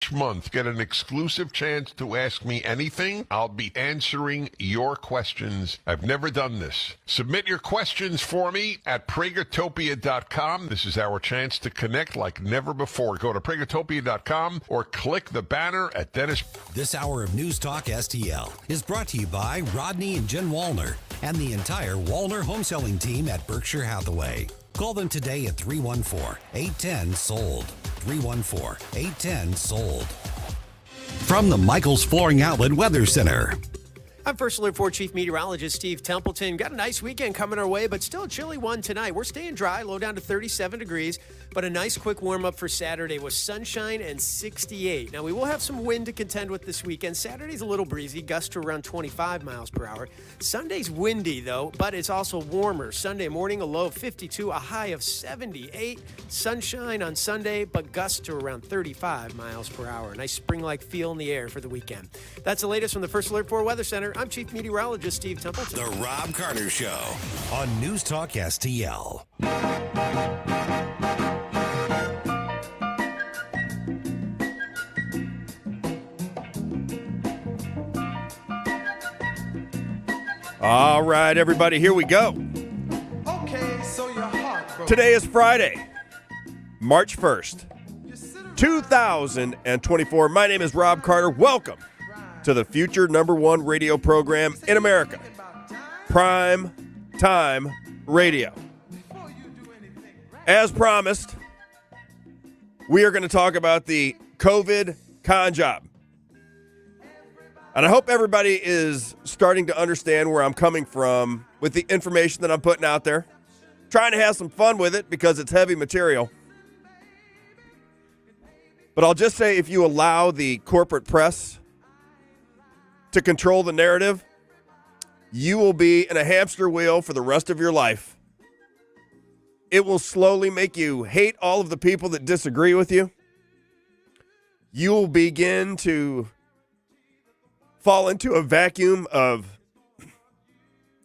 Each month, get an exclusive chance to ask me anything. I'll be answering your questions. I've never done this. Submit your questions for me at pragertopia.com. This is our chance to connect like never before. Go to pragertopia.com or click the banner at Dennis. This hour of News Talk STL is brought to you by Rodney and Jen Wallner and the entire Wallner home selling team at Berkshire Hathaway. Call them today at 314-810-SOLD. 314-810-SOLD. From the Michaels Flooring Outlet Weather Center. I'm First Alert 4 Chief Meteorologist Steve Templeton. Got a nice weekend coming our way, but still a chilly one tonight. We're staying dry, low down to 37 degrees, but a nice quick warm-up for Saturday with sunshine and 68. Now, we will have some wind to contend with this weekend. Saturday's a little breezy, gusts to around 25 miles per hour. Sunday's windy, though, but it's also warmer. Sunday morning, a low of 52, a high of 78. Sunshine on Sunday, but gusts to around 35 miles per hour. Nice spring-like feel in the air for the weekend. That's the latest from the First Alert 4 Weather Center. I'm Chief Meteorologist Steve Templeton. The Robb Carter Show on News Talk STL. All right, everybody, here we go. Okay, so your heart broke. Today is Friday, March 1st, 2024. My name is Robb Carter. Welcome to the future #1 radio program in America, Prime Time Radio. As promised, we are going to talk about the COVID con job. And I hope everybody is starting to understand where I'm coming from with the information that I'm putting out there. Trying to have some fun with it because it's heavy material. But I'll just say, if you allow the corporate press to control the narrative, you will be in a hamster wheel for the rest of your life. It will slowly make you hate all of the people that disagree with you. You will begin to fall into a vacuum of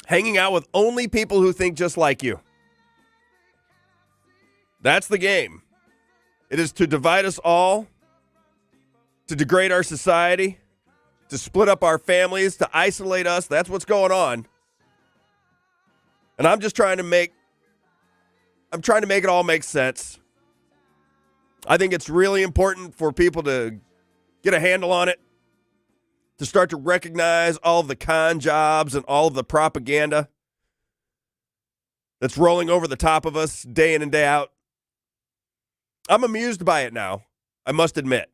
hanging out with only people who think just like you. That's the game. It is to divide us all, to degrade our society, to split up our families, to isolate us. That's what's going on. And I'm just trying to make it all make sense. I think it's really important for people to get a handle on it, to start to recognize all of the con jobs and all of the propaganda that's rolling over the top of us day in and day out. I'm amused by it now, I must admit.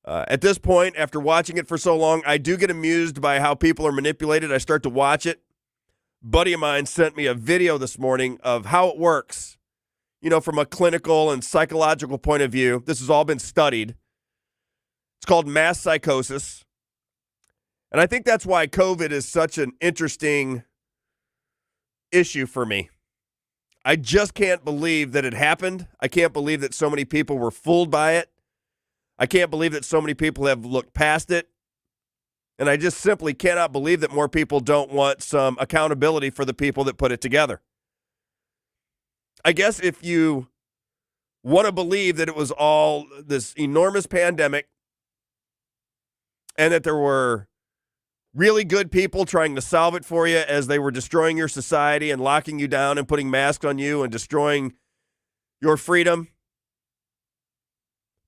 At this point, after watching it for so long, I do get amused by how people are manipulated. I start to watch it. A buddy of mine sent me a video this morning of how it works, from a clinical and psychological point of view. This has all been studied. It's called mass psychosis. And I think that's why COVID is such an interesting issue for me. I just can't believe that it happened. I can't believe that so many people were fooled by it. I can't believe that so many people have looked past it. And I just simply cannot believe that more people don't want some accountability for the people that put it together. I guess if you want to believe that it was all this enormous pandemic and that there were really good people trying to solve it for you as they were destroying your society and locking you down and putting masks on you and destroying your freedom,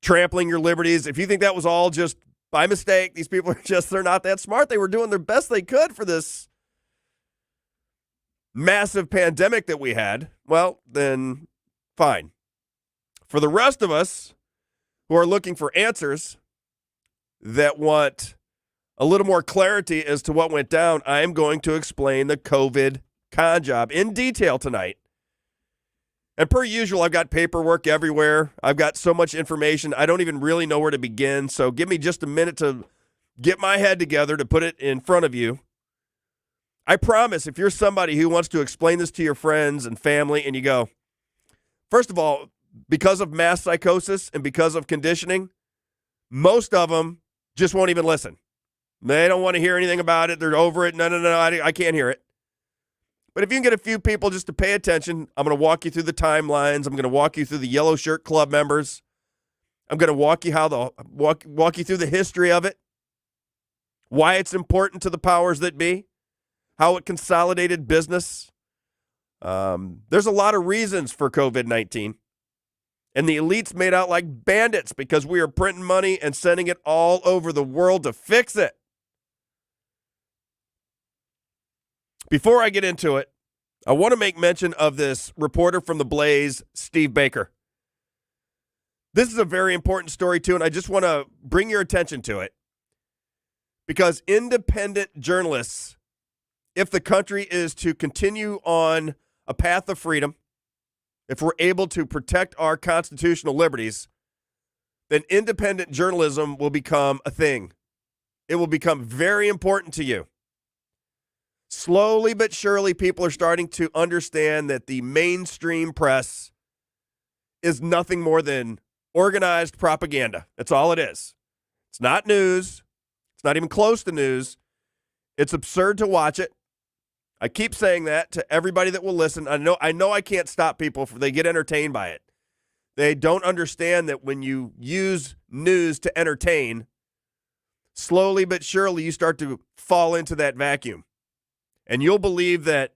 trampling your liberties. If you think that was all just by mistake, these people they're not that smart. They were doing their best they could for this massive pandemic that we had. Well, then fine. For the rest of us who are looking for answers, that want a little more clarity as to what went down, I am going to explain the COVID con job in detail tonight. And per usual, I've got paperwork everywhere. I've got so much information, I don't even really know where to begin. So give me just a minute to get my head together to put it in front of you. I promise, if you're somebody who wants to explain this to your friends and family and you go, first of all, because of mass psychosis and because of conditioning, most of them just won't even listen. They don't want to hear anything about it. They're over it. No, I can't hear it. But if you can get a few people just to pay attention, I'm going to walk you through the timelines. I'm going to walk you through the Yellow Shirt Club members. I'm going to walk you walk you through the history of it, why it's important to the powers that be, how it consolidated business. There's a lot of reasons for COVID-19. And the elites made out like bandits because we are printing money and sending it all over the world to fix it. Before I get into it, I want to make mention of this reporter from The Blaze, Steve Baker. This is a very important story, too, and I just want to bring your attention to it. Because independent journalists, if the country is to continue on a path of freedom, if we're able to protect our constitutional liberties, then independent journalism will become a thing. It will become very important to you. Slowly but surely, people are starting to understand that the mainstream press is nothing more than organized propaganda. That's all it is. It's not news. It's not even close to news. It's absurd to watch it. I keep saying that to everybody that will listen. I know I can't stop people if they get entertained by it. They don't understand that when you use news to entertain, slowly but surely you start to fall into that vacuum. And you'll believe that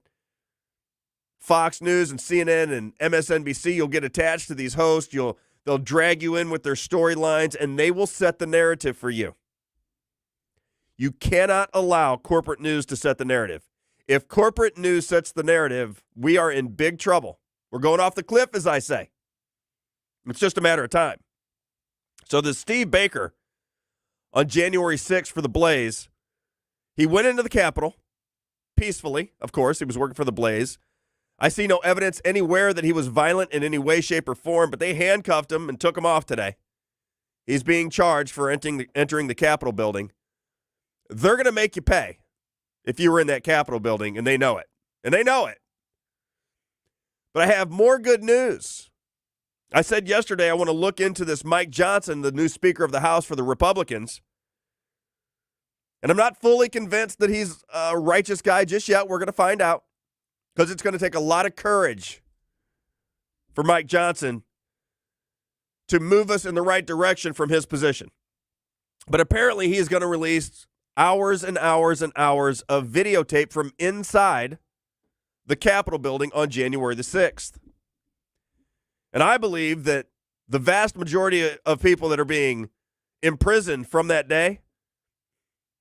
Fox News and CNN and MSNBC, you'll get attached to these hosts. They'll drag you in with their storylines, and they will set the narrative for you. You cannot allow corporate news to set the narrative. If corporate news sets the narrative, we are in big trouble. We're going off the cliff, as I say. It's just a matter of time. So the Steve Baker, on January 6th for The Blaze, he went into the Capitol peacefully, of course. He was working for The Blaze. I see no evidence anywhere that he was violent in any way, shape, or form, but they handcuffed him and took him off today. He's being charged for entering the Capitol building. They're going to make you pay if you were in that Capitol building, and they know it. And they know it. But I have more good news. I said yesterday I want to look into this Mike Johnson, the new Speaker of the House for the Republicans. And I'm not fully convinced that he's a righteous guy just yet. We're going to find out. Because it's going to take a lot of courage for Mike Johnson to move us in the right direction from his position. But apparently he is going to release hours and hours and hours of videotape from inside the Capitol building on January the 6th. And I believe that the vast majority of people that are being imprisoned from that day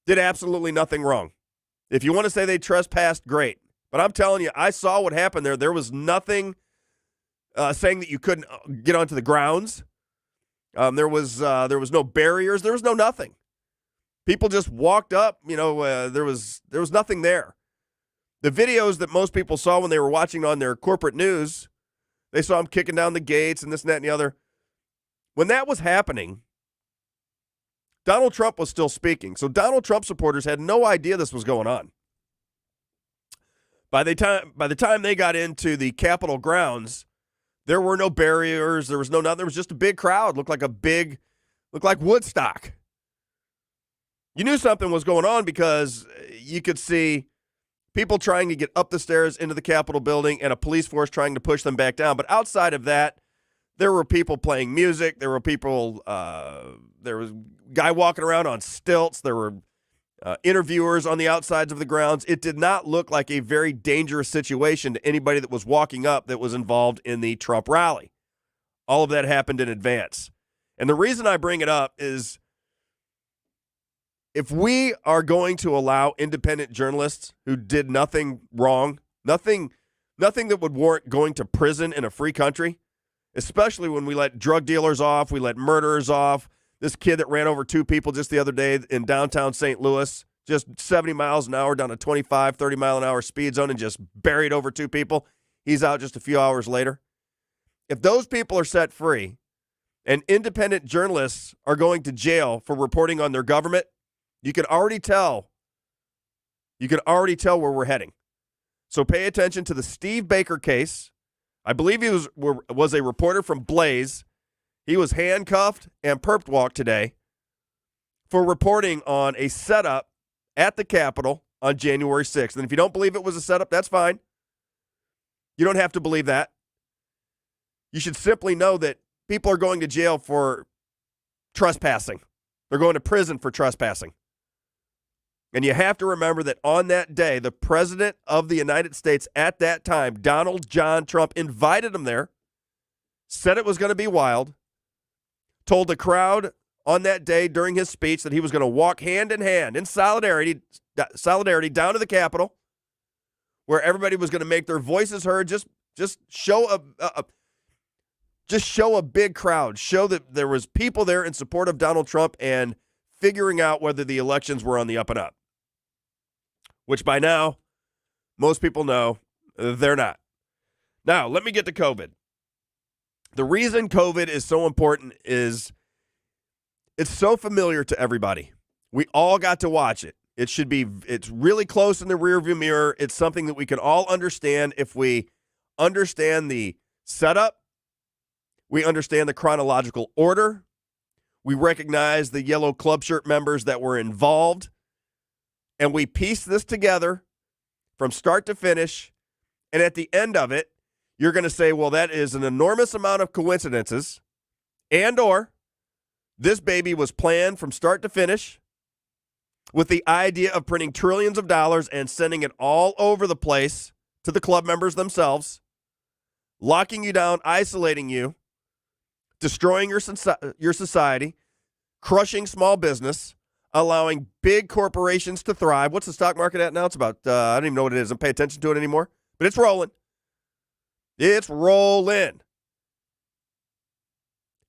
did absolutely nothing wrong. If you want to say they trespassed, great. But I'm telling you, I saw what happened there. There was nothing saying that you couldn't get onto the grounds. There was no barriers. There was no nothing. People just walked up. There was nothing there. The videos that most people saw when they were watching on their corporate news, they saw them kicking down the gates and this and that and the other. When that was happening, Donald Trump was still speaking. So Donald Trump supporters had no idea this was going on. By the time they got into the Capitol grounds, there were no barriers. There was no nothing. There was just a big crowd. Looked like Woodstock. You knew something was going on because you could see people trying to get up the stairs into the Capitol building and a police force trying to push them back down. But outside of that, there were people playing music. There were people. There was a guy walking around on stilts. There were interviewers on the outsides of the grounds. It did not look like a very dangerous situation to anybody that was walking up that was involved in the Trump rally. All of that happened in advance. And the reason I bring it up is if we are going to allow independent journalists who did nothing wrong, nothing that would warrant going to prison in a free country, especially when we let drug dealers off, we let murderers off. This kid that ran over two people just the other day in downtown St. Louis, just 70 miles an hour down a 25, 30-mile-an-hour speed zone and just buried over two people. He's out just a few hours later. If those people are set free and independent journalists are going to jail for reporting on their government, you can already tell where we're heading. So pay attention to the Steve Baker case. I believe he was a reporter from Blaze. He was handcuffed and perp walked today for reporting on a setup at the Capitol on January 6th. And if you don't believe it was a setup, that's fine. You don't have to believe that. You should simply know that people are going to jail for trespassing. They're going to prison for trespassing. And you have to remember that on that day, the president of the United States at that time, Donald John Trump, invited them there, said it was going to be wild, told the crowd on that day during his speech that he was going to walk hand in hand in solidarity down to the Capitol, where everybody was going to make their voices heard, just show a big crowd, show that there was people there in support of Donald Trump and figuring out whether the elections were on the up and up, which by now most people know they're not. Now, let me get to COVID. The reason COVID is so important is it's so familiar to everybody. We all got to watch it. It's really close in the rearview mirror. It's something that we can all understand if we understand the setup, we understand the chronological order, we recognize the yellow club shirt members that were involved, and we piece this together from start to finish, and at the end of it, you're going to say, well, that is an enormous amount of coincidences, and or this baby was planned from start to finish with the idea of printing trillions of dollars and sending it all over the place to the club members themselves, locking you down, isolating you, destroying your society, crushing small business, allowing big corporations to thrive. What's the stock market at now? It's about, I don't even know what it is. I don't pay attention to it anymore, but it's rolling. It's rolling.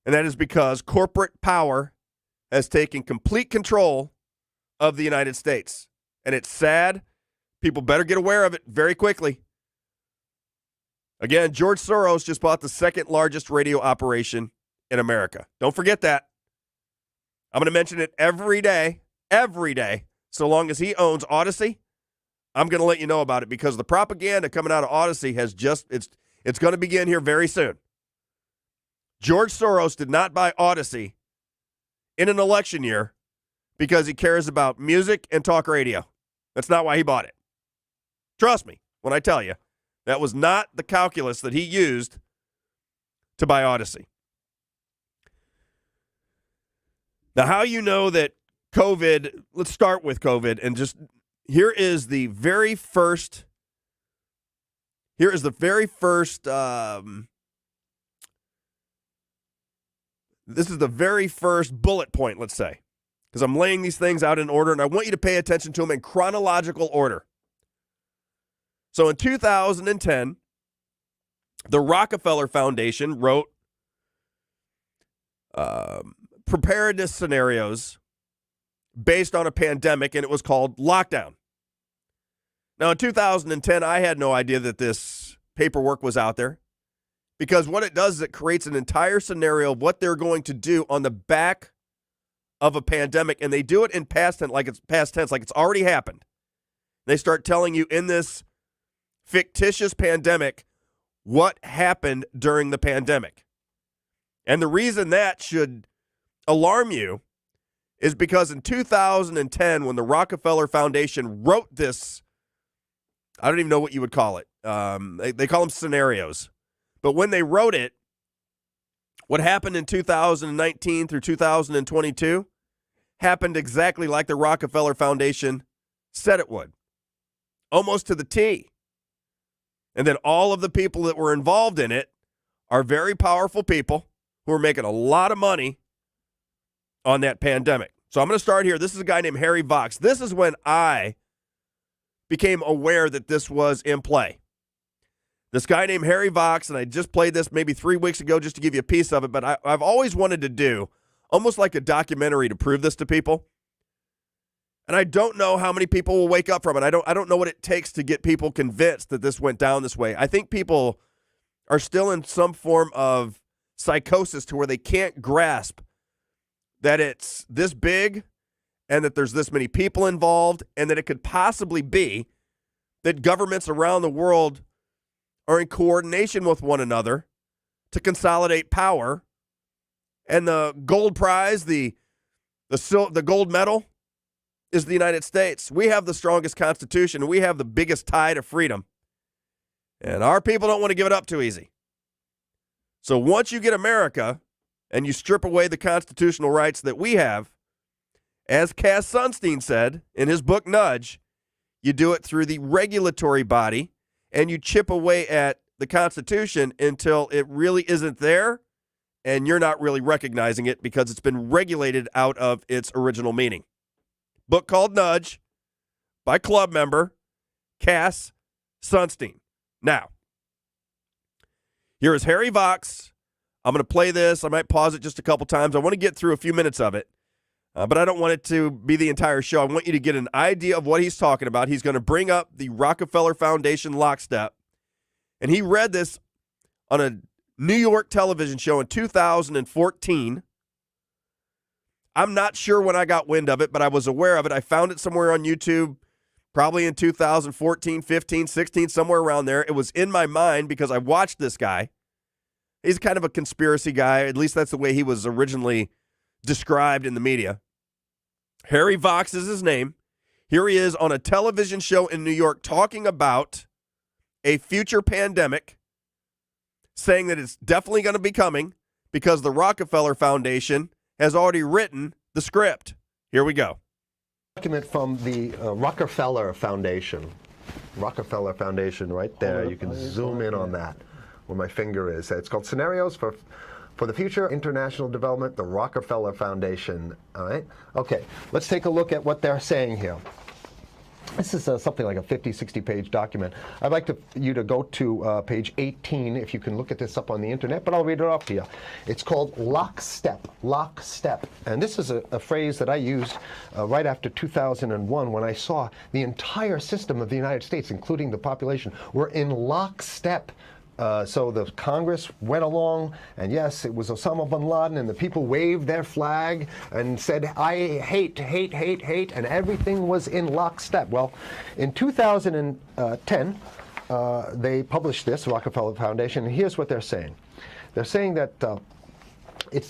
And that is because corporate power has taken complete control of the United States. And it's sad. People better get aware of it very quickly. Again, George Soros just bought the second largest radio operation in America. Don't forget that. I'm going to mention it every day, so long as he owns Odyssey. I'm going to let you know about it because the propaganda coming out of Odyssey it's going to begin here very soon. George Soros did not buy Odyssey in an election year because he cares about music and talk radio. That's not why he bought it. Trust me when I tell you, that was not the calculus that he used to buy Odyssey. Now, how you know that COVID, let's start with COVID, and just here is the very first this is the very first bullet point, let's say, because I'm laying these things out in order, and I want you to pay attention to them in chronological order. So in 2010, the Rockefeller Foundation wrote preparedness scenarios based on a pandemic, and it was called lockdown. Now, in 2010, I had no idea that this paperwork was out there because what it does is it creates an entire scenario of what they're going to do on the back of a pandemic, and they do it in past tense, like it's already happened. They start telling you in this fictitious pandemic what happened during the pandemic. And the reason that should alarm you is because in 2010, when the Rockefeller Foundation wrote this, I don't even know what you would call it. They call them scenarios. But when they wrote it, what happened in 2019 through 2022 happened exactly like the Rockefeller Foundation said it would, almost to the T. And then all of the people that were involved in it are very powerful people who are making a lot of money on that pandemic. So I'm going to start here. This is a guy named Harry Vox. This is when I became aware that this was in play. This guy named Harry Vox, and I just played this maybe 3 weeks ago just to give you a piece of it, but I've always wanted to do almost like a documentary to prove this to people. And I don't know how many people will wake up from it. I don't know what it takes to get people convinced that this went down this way. I think people are still in some form of psychosis to where they can't grasp that it's this big and that there's this many people involved and that it could possibly be that governments around the world are in coordination with one another to consolidate power. And the gold prize, the gold medal is the United States. We have the strongest constitution, and we have the biggest tie to freedom. And our people don't want to give it up too easy. So once you get America and you strip away the constitutional rights that we have, as Cass Sunstein said in his book Nudge, you do it through the regulatory body, and you chip away at the Constitution until it really isn't there, and you're not really recognizing it because it's been regulated out of its original meaning. Book called Nudge by club member Cass Sunstein. Now, here is Harry Vox. I'm going to play this. I might pause it just a couple times. I want to get through a few minutes of it, but I don't want it to be the entire show. I want you to get an idea of what he's talking about. He's going to bring up the Rockefeller Foundation lockstep, and he read this on a New York television show in 2014. I'm not sure when I got wind of it, but I was aware of it. I found it somewhere on YouTube, probably in 2014, 15, 16, somewhere around there. It was in my mind because I watched this guy. He's kind of a conspiracy guy. At least that's the way he was originally described in the media. Harry Vox is his name. Here he is on a television show in New York talking about a future pandemic, saying that it's definitely going to be coming because the Rockefeller Foundation has already written the script. Here we go. Document from the Rockefeller Foundation. Rockefeller Foundation right there. You can zoom in on that where my finger is. It's called Scenarios for the Future International Development, the Rockefeller Foundation. All right? Okay, let's take a look at what they're saying here. This is something like a 50, 60-page document. I'd like you to go to page 18, if you can look at this up on the internet, but I'll read it off to you. It's called lockstep, lockstep. And this is a phrase that I used right after 2001 when I saw the entire system of the United States, including the population, were in lockstep. So the Congress went along, and yes, it was Osama bin Laden, and the people waved their flag and said, I hate, hate, hate, hate, and everything was in lockstep. Well, in 2010, they published this, Rockefeller Foundation, and here's what they're saying. They're saying that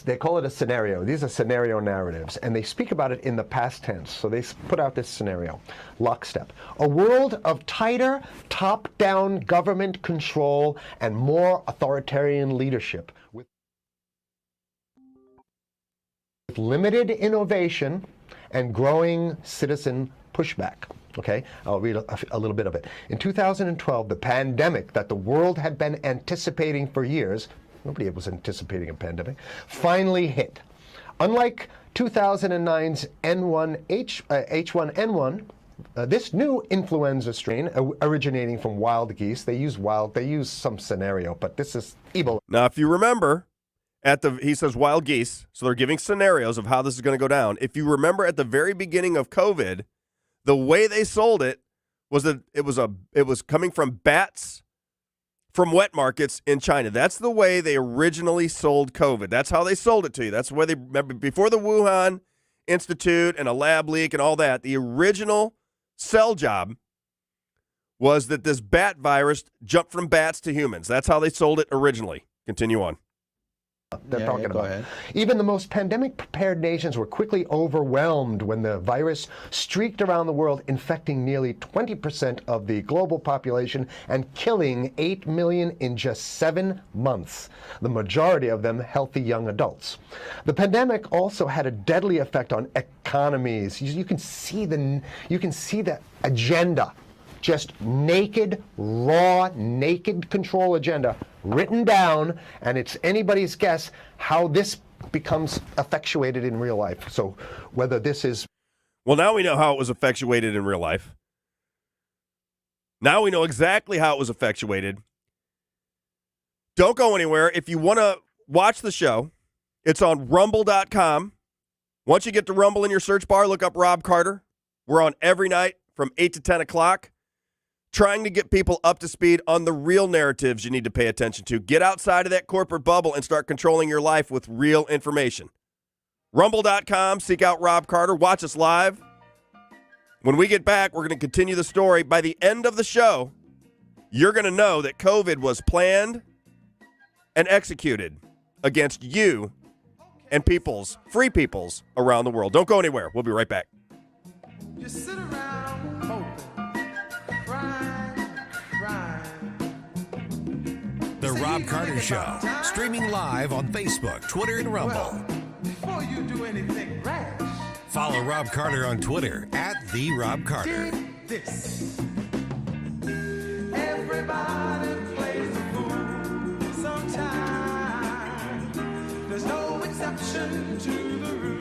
they call it a scenario. These are scenario narratives, and they speak about it in the past tense. So they put out this scenario, lockstep. A world of tighter, top-down government control and more authoritarian leadership with limited innovation and growing citizen pushback. Okay, I'll read a little bit of it. In 2012, the pandemic that the world had been anticipating for years, nobody was anticipating a pandemic, finally hit. Unlike 2009's H1N1, this new influenza strain originating from wild geese, they use some scenario, but this is Ebola. Now, if you remember, he says wild geese, so they're giving scenarios of how this is going to go down. If you remember at the very beginning of COVID, the way they sold it was that it was coming from bats from wet markets in China. That's the way they originally sold COVID. That's how they sold it to you. That's the way they, remember, before the Wuhan Institute and a lab leak and all that, the original sell job was that this bat virus jumped from bats to humans. That's how they sold it originally. Continue on. They're talking about. Even the most pandemic-prepared nations were quickly overwhelmed when the virus streaked around the world, infecting nearly 20% of the global population and killing 8 million in just 7 months, the majority of them healthy young adults. The pandemic also had a deadly effect on economies. You can see the agenda. Just naked, raw, naked control agenda written down, and it's anybody's guess how this becomes effectuated in real life. So whether this is... Well, now we know how it was effectuated in real life. Now we know exactly how it was effectuated. Don't go anywhere. If you want to watch the show, it's on rumble.com. Once you get to Rumble in your search bar, look up Robb Carter. We're on every night from 8 to 10 o'clock. Trying to get people up to speed on the real narratives you need to pay attention to. Get outside of that corporate bubble and start controlling your life with real information. Rumble.com, seek out Robb Carter, watch us live. When we get back, we're going to continue the story. By the end of the show, you're going to know that COVID was planned and executed against you and free peoples around the world. Don't go anywhere. We'll be right back. Just sit around hoping, crying. The Robb Carter Show. Streaming live on Facebook, Twitter, and Rumble. Before you do anything rash, Follow Robb Carter on Twitter @TheRobbCarter. dig this. Everybody plays the fool sometimes. There's no exception to the rule.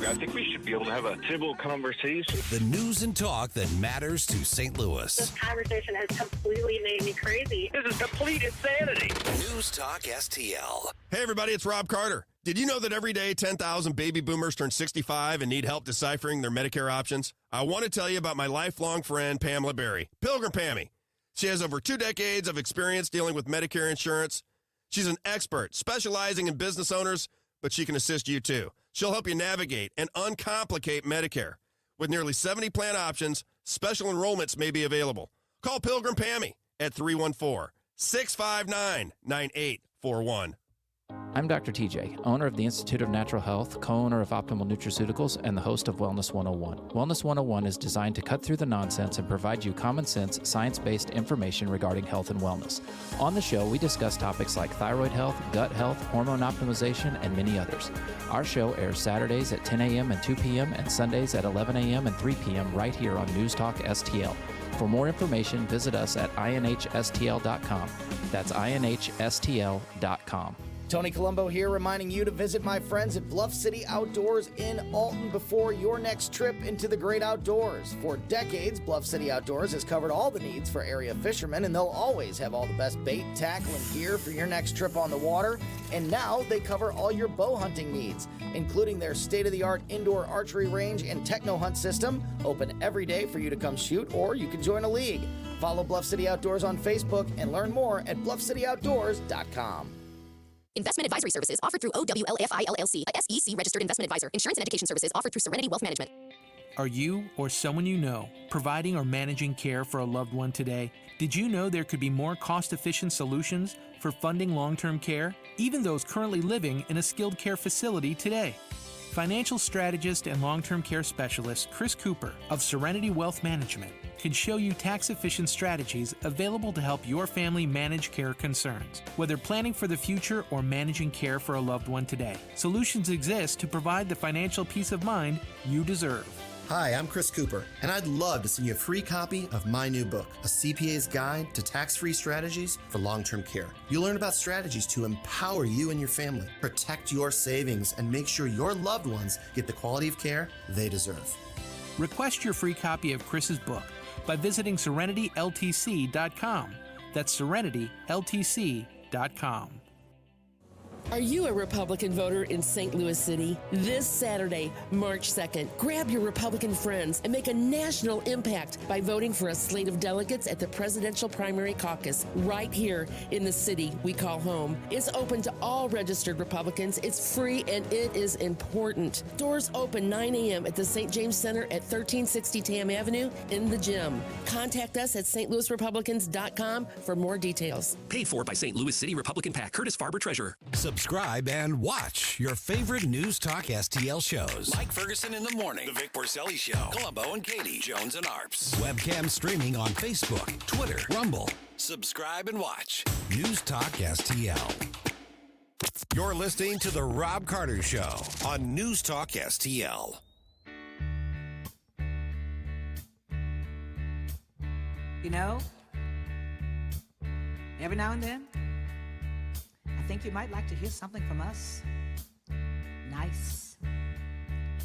I think we should be able to have a civil conversation. The news and talk that matters to St. Louis. This conversation has completely made me crazy. This is complete insanity. News Talk STL. Hey, everybody, it's Robb Carter. Did you know that every day 10,000 baby boomers turn 65 and need help deciphering their Medicare options? I want to tell you about my lifelong friend, Pamela Berry, Pilgrim Pammy. She has over 2 decades of experience dealing with Medicare insurance. She's an expert specializing in business owners, but she can assist you too. She'll help you navigate and uncomplicate Medicare. With nearly 70 plan options, special enrollments may be available. Call Pilgrim Pammy at 314-659-9841. I'm Dr. TJ, owner of the Institute of Natural Health, co-owner of Optimal Nutraceuticals, and the host of Wellness 101. Wellness 101 is designed to cut through the nonsense and provide you common sense, science-based information regarding health and wellness. On the show, we discuss topics like thyroid health, gut health, hormone optimization, and many others. Our show airs Saturdays at 10 a.m. and 2 p.m. and Sundays at 11 a.m. and 3 p.m. right here on News Talk STL. For more information, visit us at inhstl.com. That's inhstl.com. Tony Colombo here, reminding you to visit my friends at Bluff City Outdoors in Alton before your next trip into the great outdoors. For decades, Bluff City Outdoors has covered all the needs for area fishermen, and they'll always have all the best bait, tackle, and gear for your next trip on the water. And now they cover all your bow hunting needs, including their state-of-the-art indoor archery range and techno hunt system, open every day for you to come shoot, or you can join a league. Follow Bluff City Outdoors on Facebook and learn more at bluffcityoutdoors.com. Investment advisory services offered through OWLFI LLC, a SEC registered investment advisor. Insurance and education services offered through Serenity Wealth Management. Are you or someone you know providing or managing care for a loved one today? Did you know there could be more cost-efficient solutions for funding long-term care, even those currently living in a skilled care facility today? Financial strategist and long-term care specialist Chris Cooper of Serenity Wealth Management can show you tax-efficient strategies available to help your family manage care concerns. Whether planning for the future or managing care for a loved one today, solutions exist to provide the financial peace of mind you deserve. Hi, I'm Chris Cooper, and I'd love to send you a free copy of my new book, A CPA's Guide to Tax-Free Strategies for Long-Term Care. You'll learn about strategies to empower you and your family, protect your savings, and make sure your loved ones get the quality of care they deserve. Request your free copy of Chris's book by visiting serenityltc.com. That's serenityltc.com. Are you a Republican voter in St. Louis City? This Saturday, March 2nd, grab your Republican friends and make a national impact by voting for a slate of delegates at the presidential primary caucus right here in the city we call home. It's open to all registered Republicans. It's free and it is important. Doors open 9 a.m. at the St. James Center at 1360 Tam Avenue in the gym. Contact us at stlouisrepublicans.com for more details. Paid for by St. Louis City Republican PAC. Curtis Farber, Treasurer. Subscribe and watch your favorite News Talk STL shows. Mike Ferguson in the morning, The Vic Porcelli Show, Columbo and Katie, Jones and Arps. Webcam streaming on Facebook, Twitter, Rumble. Subscribe and watch News Talk STL. You're listening to The Robb Carter Show on News Talk STL. You know, every now and then, I think you might like to hear something from us. Nice and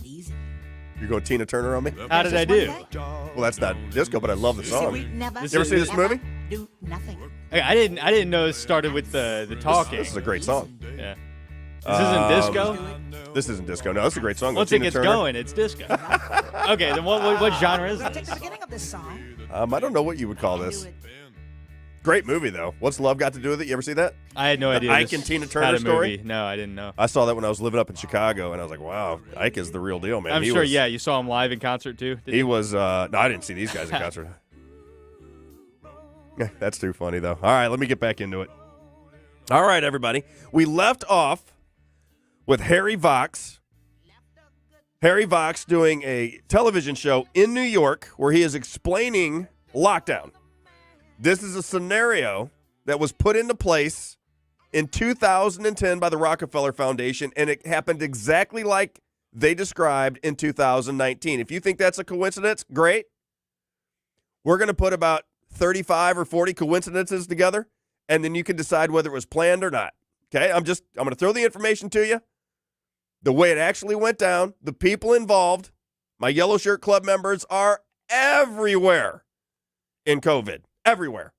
easy. You're going Tina Turner on me? How did I do? Well, that's not disco, but I love the song. You ever see this movie? Do nothing. I didn't know it started with the talking. This is a great song. Yeah. This isn't disco? This isn't disco. No, it's a great song. Once it gets going, it's disco. Okay, then what genre is Take this? the beginning of this song. I don't know what you would call this. Great movie, though. What's Love got to do with it? You ever see that? I had no idea. Ike and Tina Turner had a story? movie. No, I didn't know. I saw that when I was living up in Chicago, and I was like, wow, Ike is the real deal, man. I'm sure, yeah. You saw him live in concert, too? He was, no, I didn't see these guys in concert. Yeah, that's too funny, though. All right, let me get back into it. All right, everybody. We left off with Harry Vox. Harry Vox doing a television show in New York where he is explaining lockdown. This is a scenario that was put into place in 2010 by the Rockefeller Foundation, and it happened exactly like they described in 2019. If you think that's a coincidence, great. We're going to put about 35 or 40 coincidences together, and then you can decide whether it was planned or not. Okay, I'm going to throw the information to you. The way it actually went down, the people involved, my Yellow Shirt Club members are everywhere in COVID. Everywhere.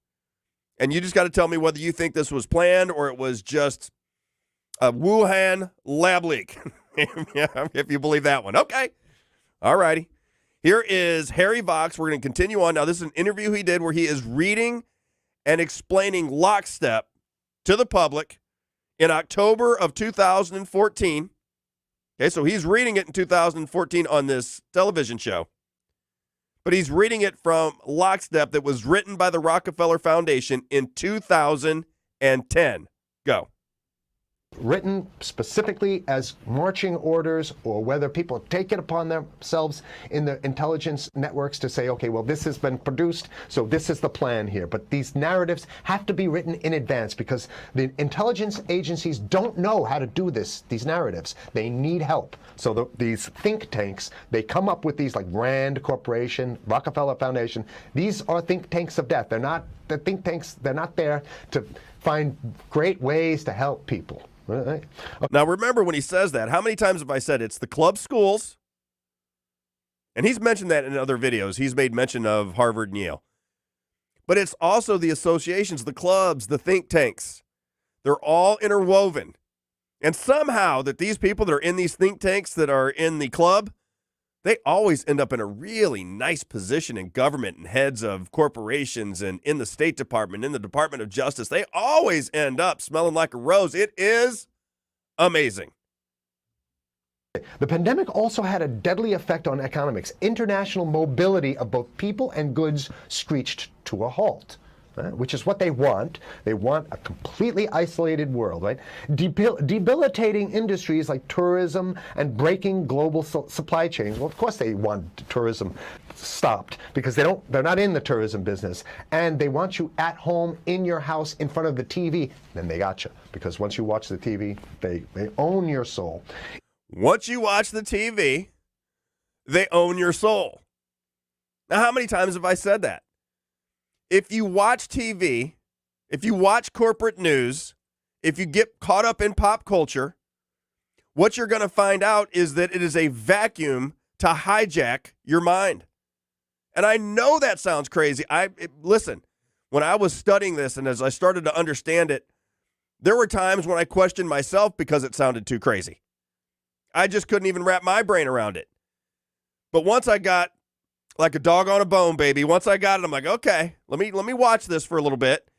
And you just got to tell me whether you think this was planned or it was just a Wuhan lab leak. If you believe that one. Okay. All righty. Here is Harry Vox. We're going to continue on. Now, this is an interview he did where he is reading and explaining lockstep to the public in October of 2014. Okay, so he's reading it in 2014 on this television show. But he's reading it from lockstep that was written by the Rockefeller Foundation in 2010. Go. Written specifically as marching orders, or whether people take it upon themselves in the intelligence networks to say, okay, well, this has been produced, so this is the plan here. But these narratives have to be written in advance because the intelligence agencies don't know how to do these narratives. They need help. So these think tanks, they come up with these like Rand Corporation, Rockefeller Foundation. These are think tanks of death. They're not the think tanks. They're not there to find great ways to help people. Right. Now, remember when he says that, how many times have I said it's the club schools? And he's mentioned that in other videos. He's made mention of Harvard and Yale. But it's also the associations, the clubs, the think tanks. They're all interwoven. And somehow that these people that are in these think tanks that are in the club, they always end up in a really nice position in government and heads of corporations and in the State Department, in the Department of Justice. They always end up smelling like a rose. It is amazing. The pandemic also had a deadly effect on economics. International mobility of both people and goods screeched to a halt. Which is what they want. They want a completely isolated world, right? Debilitating industries like tourism and breaking global supply chains. Well, of course they want tourism stopped because they're not in the tourism business. And they want you at home in your house in front of the TV. Then they got you. Because once you watch the TV, they own your soul. Once you watch the TV, they own your soul. Now, how many times have I said that? If you watch TV, if you watch corporate news, if you get caught up in pop culture, what you're going to find out is that it is a vacuum to hijack your mind. And I know that sounds crazy. Listen, when I was studying this and as I started to understand it, there were times when I questioned myself because it sounded too crazy. I just couldn't even wrap my brain around it. But once I got like a dog on a bone, baby. Once I got it, I'm like, okay, let me watch this for a little bit.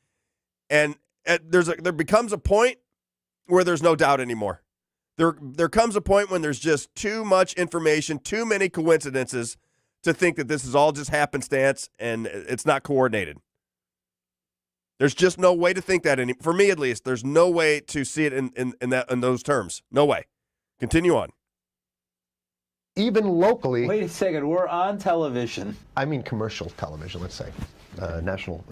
And there becomes a point where there's no doubt anymore. There comes a point when there's just too much information, too many coincidences to think that this is all just happenstance and it's not coordinated. There's just no way to think that for me at least. There's no way to see it in those terms. No way. Continue on. Even locally. Wait a second, we're on television. I mean commercial television, let's say. National.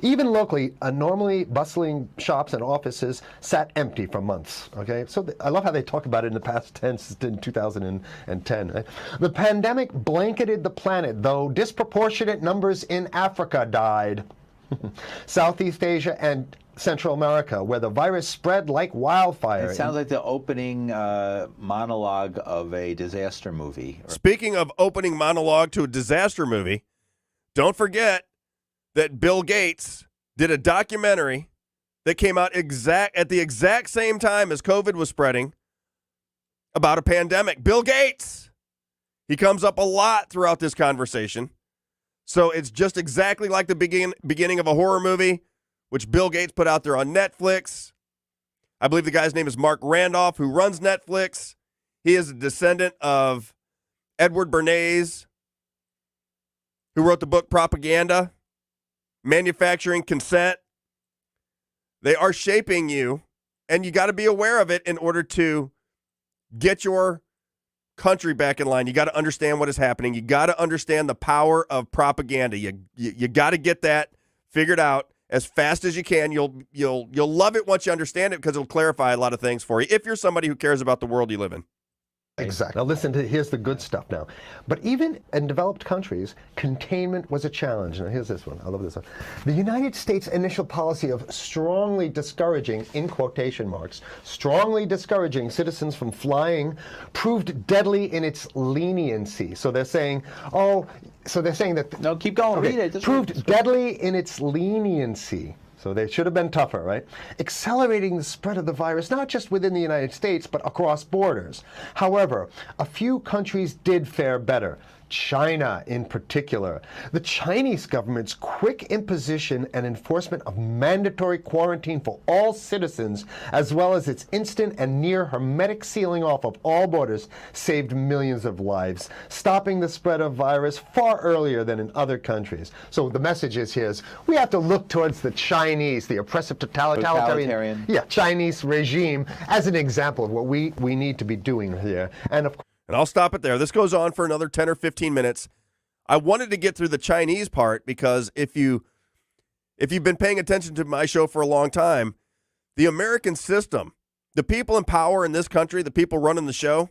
Even locally, normally bustling shops and offices sat empty for months. Okay, so I love how they talk about it in the past tense in 2010. Right? The pandemic blanketed the planet, though disproportionate numbers in Africa died. Southeast Asia and Central America, where the virus spread like wildfire. It sounds like the opening monologue of a disaster movie. Speaking of opening monologue to a disaster movie, don't forget that Bill Gates did a documentary that came out at the exact same time as COVID was spreading about a pandemic. Bill Gates! He comes up a lot throughout this conversation. So it's just exactly like the beginning of a horror movie, which Bill Gates put out there on Netflix. I believe the guy's name is Mark Randolph, who runs Netflix. He is a descendant of Edward Bernays, who wrote the book Propaganda, Manufacturing Consent. They are shaping you, and you got to be aware of it in order to get your country back in line. You got to understand what is happening. You got to understand the power of propaganda. You got to get that figured out as fast as you can. You'll love it once you understand it because it'll clarify a lot of things for you if you're somebody who cares about the world you live in. Exactly. Now listen to, here's the good stuff now. But even in developed countries, containment was a challenge. Now here's this one. I love this one. The United States' initial policy of strongly discouraging, in quotation marks, strongly discouraging citizens from flying proved deadly in its leniency. So they're saying, that... No, keep going. Okay, Read it. Just proved read it. deadly in its leniency. So they should have been tougher, right? Accelerating the spread of the virus, not just within the United States, but across borders. However, a few countries did fare better. China in particular. The Chinese government's quick imposition and enforcement of mandatory quarantine for all citizens, as well as its instant and near hermetic sealing off of all borders, saved millions of lives, stopping the spread of virus far earlier than in other countries. So the message is here is we have to look towards the Chinese, the oppressive totalitarian. Chinese regime as an example of what we need to be doing here. And I'll stop it there. This goes on for another 10 or 15 minutes. I wanted to get through the Chinese part because if you've been paying attention to my show for a long time, the American system, the people in power in this country, the people running the show,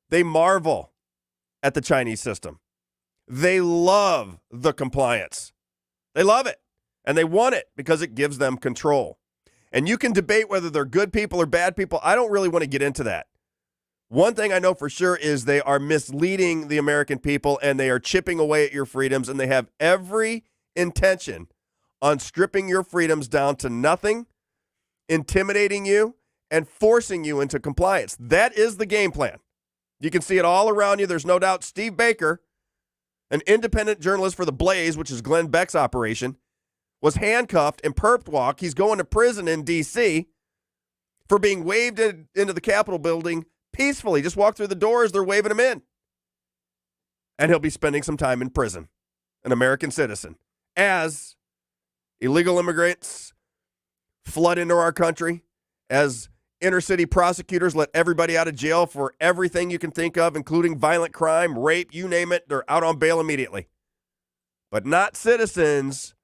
they marvel at the Chinese system. They love the compliance. They love it. And they want it because it gives them control. And you can debate whether they're good people or bad people. I don't really want to get into that. One thing I know for sure is they are misleading the American people and they are chipping away at your freedoms, and they have every intention on stripping your freedoms down to nothing, intimidating you, and forcing you into compliance. That is the game plan. You can see it all around you. There's no doubt Steve Baker, an independent journalist for The Blaze, which is Glenn Beck's operation, was handcuffed and perp walked. He's going to prison in D.C. for being waved into the Capitol building peacefully. Just walk through the doors, they're waving him in. And he'll be spending some time in prison, an American citizen. As illegal immigrants flood into our country, as inner city prosecutors let everybody out of jail for everything you can think of, including violent crime, rape, you name it, they're out on bail immediately. But not citizens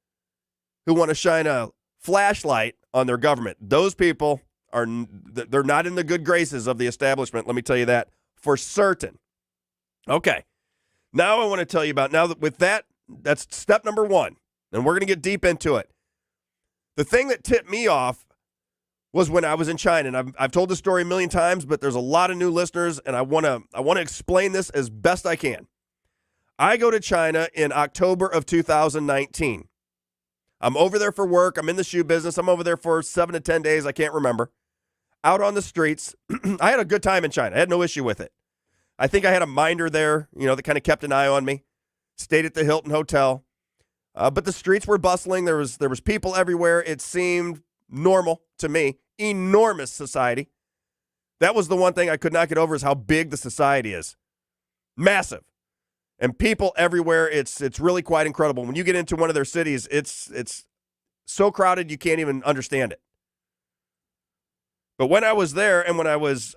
who want to shine a flashlight on their government. Those people they're not in the good graces of the establishment, let me tell you that for certain. Okay, now I want to tell you about, now that with that's step number one, and we're going to get deep into it. The thing that tipped me off was when I was in China, and I've told this story a million times, but there's a lot of new listeners, and I want to explain this as best I can. I go to China in October of 2019. I'm over there for work. I'm in the shoe business. I'm over there for 7 to 10 days. I can't remember. Out on the streets. I had a good time in China. I had no issue with it. I think I had a minder there, that kind of kept an eye on me. Stayed at the Hilton Hotel. But the streets were bustling. There was people everywhere. It seemed normal to me. Enormous society. That was the one thing I could not get over, is how big the society is. Massive. And people everywhere. It's really quite incredible. When you get into one of their cities, it's so crowded you can't even understand it. But when I was there, and when I was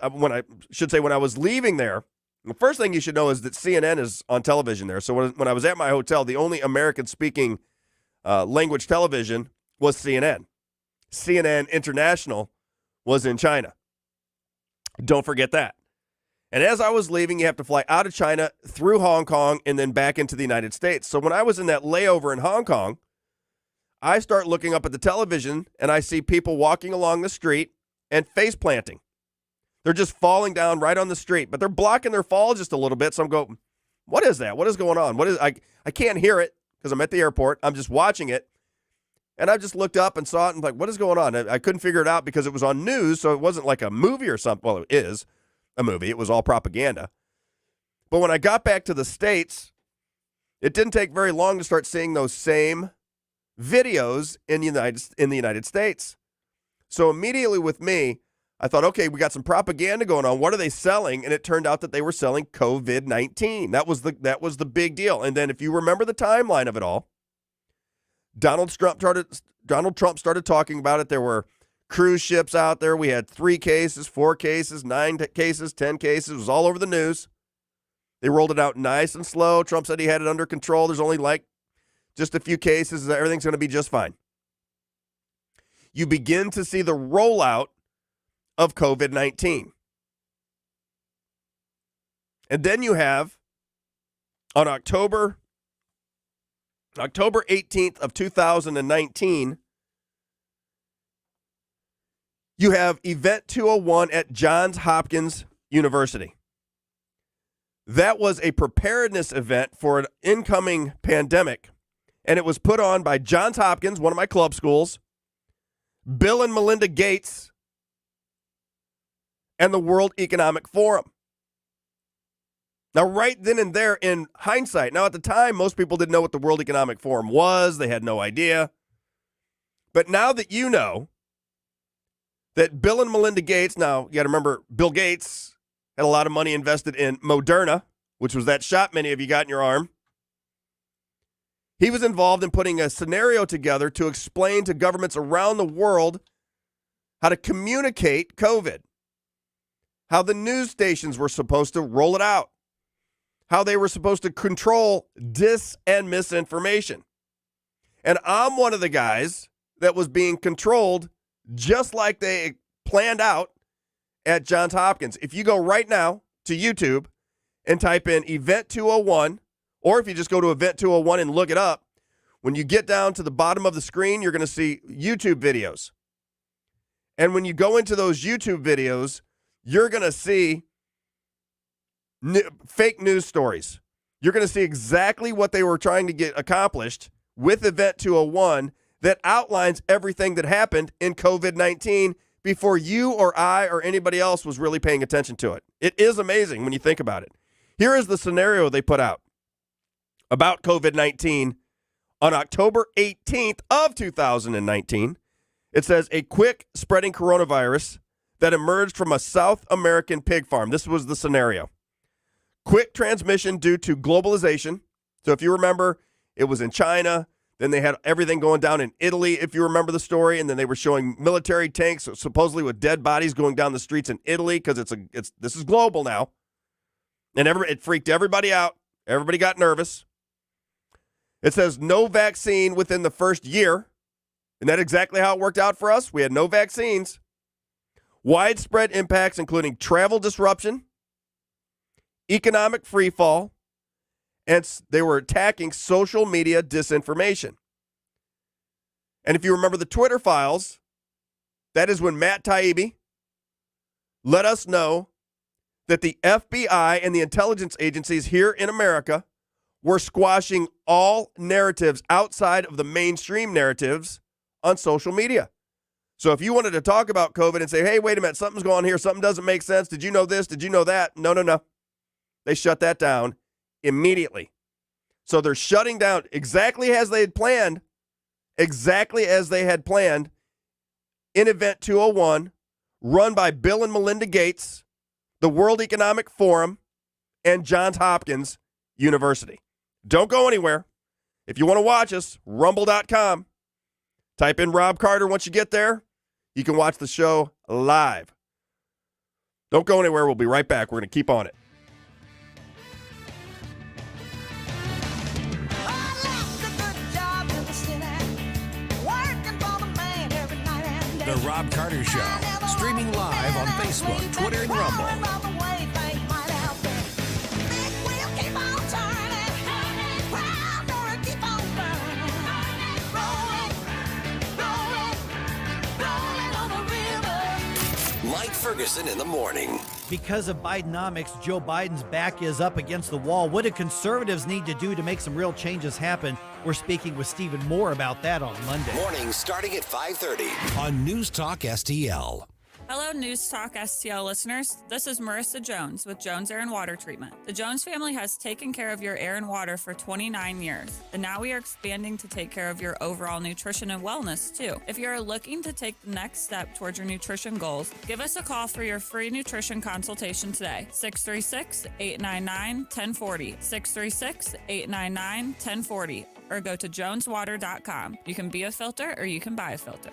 leaving there, the first thing you should know is that CNN is on television there. So when I was at my hotel, the only American-speaking language television was CNN. CNN International was in China. Don't forget that. And as I was leaving, you have to fly out of China, through Hong Kong, and then back into the United States. So when I was in that layover in Hong Kong, I start looking up at the television, and I see people walking along the street and face planting. They're just falling down right on the street, but they're blocking their fall just a little bit. So I'm going, what is that? What is going on? I can't hear it because I'm at the airport. I'm just watching it. And I just looked up and saw it and like, what is going on? I couldn't figure it out because it was on news, so it wasn't like a movie or something. Well, it is a movie. It was all propaganda. But when I got back to the States, it didn't take very long to start seeing those same videos in the United States. So immediately with me, I thought, okay, we got some propaganda going on. What are they selling? And it turned out that they were selling COVID-19. That was the big deal. And then if you remember the timeline of it all, Donald Trump started talking about it. There were cruise ships out there. We had 3 cases, 4 cases, 9 cases, 10 cases. It was all over the news. They rolled it out nice and slow. Trump said he had it under control. There's only like just a few cases. Everything's going to be just fine. you begin to see the rollout of COVID-19. And then you have, on October 18th of 2019, you have Event 201 at Johns Hopkins University. That was a preparedness event for an incoming pandemic, and it was put on by Johns Hopkins, one of my club schools, Bill and Melinda Gates, and the World Economic Forum. Now, right then and there, in hindsight, now at the time, most people didn't know what the World Economic Forum was. They had no idea. But now that you know that Bill and Melinda Gates, now you got to remember, Bill Gates had a lot of money invested in Moderna, which was that shot many of you got in your arm. He was involved in putting a scenario together to explain to governments around the world how to communicate COVID, how the news stations were supposed to roll it out, how they were supposed to control dis and misinformation. And I'm one of the guys that was being controlled just like they planned out at Johns Hopkins. If you go right now to YouTube and type in Event 201, or if you just go to Event 201 and look it up, when you get down to the bottom of the screen, you're going to see YouTube videos. And when you go into those YouTube videos, you're going to see fake news stories. You're going to see exactly what they were trying to get accomplished with Event 201 that outlines everything that happened in COVID-19 before you or I or anybody else was really paying attention to it. It is amazing when you think about it. Here is the scenario they put out about COVID-19 on October 18th of 2019. It says, a quick spreading coronavirus that emerged from a South American pig farm. This was the scenario. Quick transmission due to globalization. So if you remember, it was in China. Then they had everything going down in Italy, if you remember the story. And then they were showing military tanks, supposedly with dead bodies going down the streets in Italy, because this is global now. And it freaked everybody out. Everybody got nervous. It says no vaccine within the first year. Isn't that exactly how it worked out for us? We had no vaccines. Widespread impacts, including travel disruption, economic freefall, and they were attacking social media disinformation. And if you remember the Twitter files, that is when Matt Taibbi let us know that the FBI and the intelligence agencies here in America were squashing all narratives outside of the mainstream narratives on social media. So if you wanted to talk about COVID and say, hey, wait a minute, something's going on here, something doesn't make sense, did you know this, did you know that? No. They shut that down immediately. So they're shutting down exactly as they had planned in Event 201, run by Bill and Melinda Gates, the World Economic Forum, and Johns Hopkins University. Don't go anywhere. If you want to watch us, rumble.com. Type in Robb Carter. Once you get there, you can watch the show live. Don't go anywhere. We'll be right back. We're going to keep on it. The Robb Carter Show. Streaming live on Facebook, Twitter, and Rumble. Mike Ferguson in the morning. Because of Bidenomics, Joe Biden's back is up against the wall. What do conservatives need to do to make some real changes happen? We're speaking with Stephen Moore about that on Monday. Morning starting at 5:30 on News Talk STL. Hello, News Talk STL listeners. This is Marissa Jones with Jones Air and Water Treatment. The Jones family has taken care of your air and water for 29 years, and now we are expanding to take care of your overall nutrition and wellness, too. If you're looking to take the next step towards your nutrition goals, give us a call for your free nutrition consultation today, 636-899-1040, 636-899-1040, or go to joneswater.com. You can be a filter or you can buy a filter.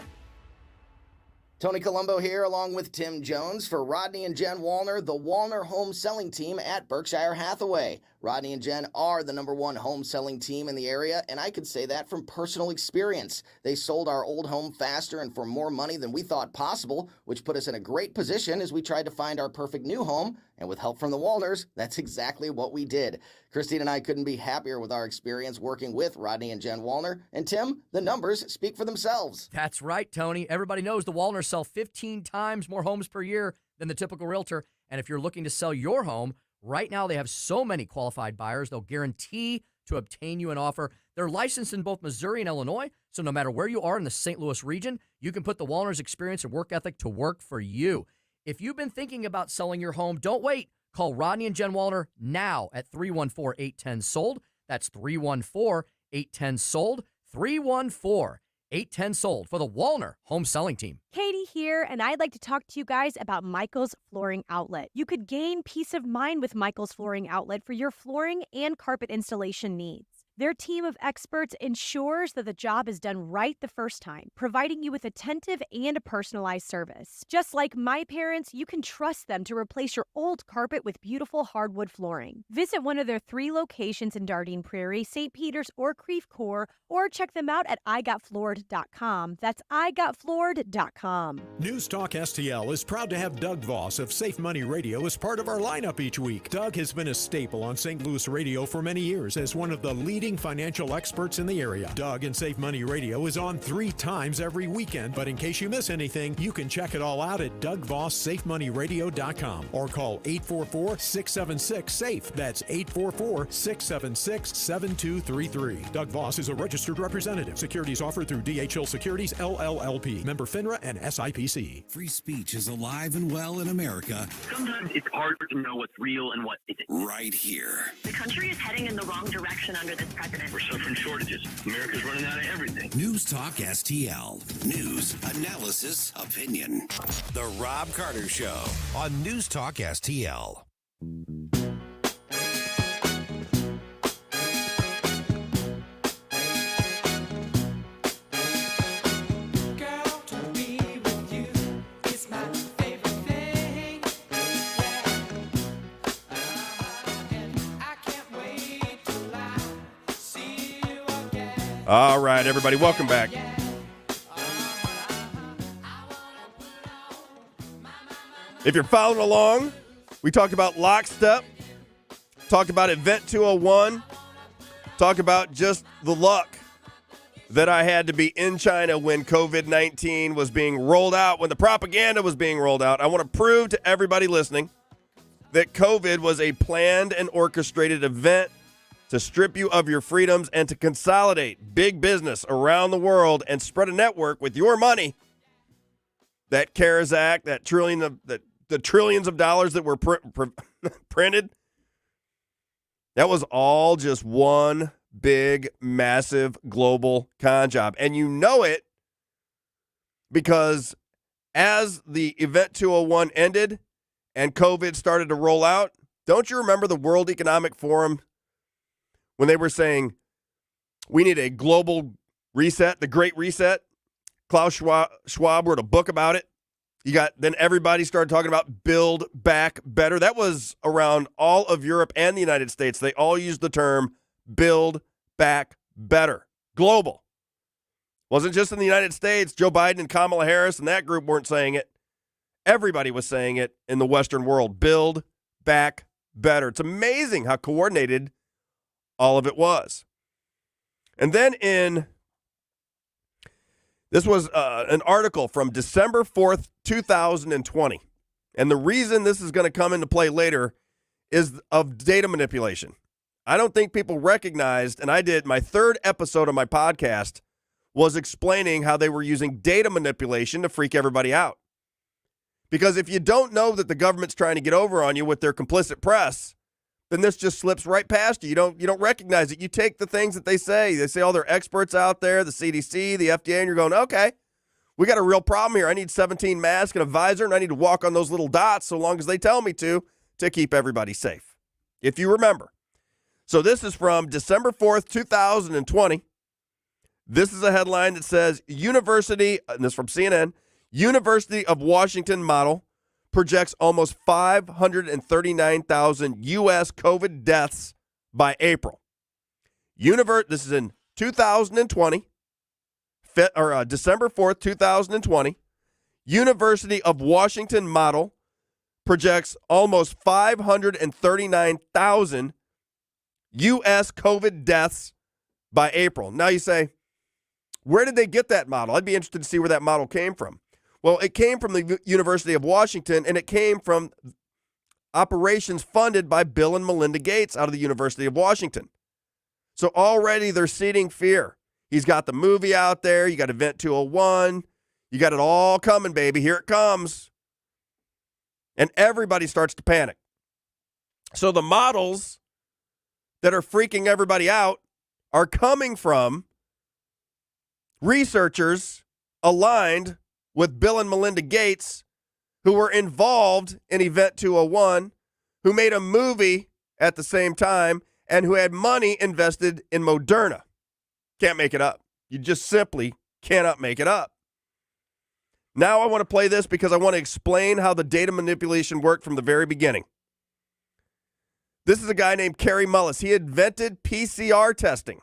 Tony Colombo here, along with Tim Jones for Rodney and Jen Wallner, the Wallner home selling team at Berkshire Hathaway. Rodney and Jen are the #1 home selling team in the area, and I could say that from personal experience. They sold our old home faster and for more money than we thought possible, which put us in a great position as we tried to find our perfect new home. And with help from the Wallners, that's exactly what we did. Christine and I couldn't be happier with our experience working with Rodney and Jen Wallner. And Tim, the numbers speak for themselves. That's right, Tony. Everybody knows the Wallners sell 15 times more homes per year than the typical realtor. And if you're looking to sell your home, right now they have so many qualified buyers, they'll guarantee to obtain you an offer. They're licensed in both Missouri and Illinois, so no matter where you are in the St. Louis region, you can put the Wallners experience and work ethic to work for you. If you've been thinking about selling your home, don't wait. Call Rodney and Jen Wallner now at 314-810-SOLD. That's 314-810-SOLD. 314-810-SOLD for the Wallner home selling team. Katie here, and I'd like to talk to you guys about Michael's Flooring Outlet. You could gain peace of mind with Michael's Flooring Outlet for your flooring and carpet installation needs. Their team of experts ensures that the job is done right the first time, providing you with attentive and personalized service. Just like my parents, you can trust them to replace your old carpet with beautiful hardwood flooring. Visit one of their 3 locations in Dardenne Prairie, St. Peters, or Creve Coeur, or check them out at igotfloored.com. That's igotfloored.com. News Talk STL is proud to have Doug Voss of Safe Money Radio as part of our lineup each week. Doug has been a staple on St. Louis radio for many years as one of the leading financial experts in the area. Doug and Safe Money Radio is on 3 times every weekend, but in case you miss anything, you can check it all out at DougVossSafeMoneyRadio.com or call 844-676-SAFE. That's 844-676-7233. Doug Voss is a registered representative. Securities offered through DHL Securities, LLLP. Member FINRA and SIPC. Free speech is alive and well in America. Sometimes it's hard to know what's real and what isn't. Right here. The country is heading in the wrong direction under this president. We're suffering shortages. America's running out of everything. News Talk STL. News, analysis, opinion. The Robb Carter Show on News Talk STL. All right, everybody, welcome back. If you're following along, we talked about Lockstep, talked about Event 201, talked about just the luck that I had to be in China when COVID-19 was being rolled out, when the propaganda was being rolled out. I want to prove to everybody listening that COVID was a planned and orchestrated event to strip you of your freedoms and to consolidate big business around the world and spread a network with your money. That CARES Act, the trillions of dollars that were printed, that was all just one big, massive global con job. And you know it because as the Event 201 ended and COVID started to roll out, don't you remember the World Economic Forum when they were saying, we need a global reset, the Great Reset? Klaus Schwab wrote a book about it. Then everybody started talking about Build Back Better. That was around all of Europe and the United States. They all used the term Build Back Better. Global. Wasn't just in the United States. Joe Biden and Kamala Harris and that group weren't saying it. Everybody was saying it in the Western world. Build Back Better. It's amazing how coordinated all of it was. And then this was an article from December 4th, 2020. And the reason this is going to come into play later is of data manipulation. I don't think people recognized, and I did, my 3rd episode of my podcast was explaining how they were using data manipulation to freak everybody out. Because if you don't know that the government's trying to get over on you with their complicit press, then this just slips right past you. You don't recognize it. You take the things that they say. They say all their experts out there, the CDC, the FDA, and you're going, okay, we got a real problem here. I need 17 masks and a visor, and I need to walk on those little dots so long as they tell me to keep everybody safe. If you remember. So this is from December 4th, 2020. This is a headline that says, and this is from CNN, University of Washington model projects almost 539,000 U.S. COVID deaths by April. This is in 2020, December 4th, 2020. University of Washington model projects almost 539,000 U.S. COVID deaths by April. Now you say, where did they get that model? I'd be interested to see where that model came from. Well, it came from the University of Washington, and it came from operations funded by Bill and Melinda Gates out of the University of Washington. So already they're seeding fear. He's got the movie out there. You got Event 201. You got it all coming, baby. Here it comes. And everybody starts to panic. So the models that are freaking everybody out are coming from researchers aligned with Bill and Melinda Gates, who were involved in Event 201, who made a movie at the same time, and who had money invested in Moderna. Can't make it up. You just simply cannot make it up. Now I want to play this because I want to explain how the data manipulation worked from the very beginning. This is a guy named Kerry Mullis. He invented PCR testing.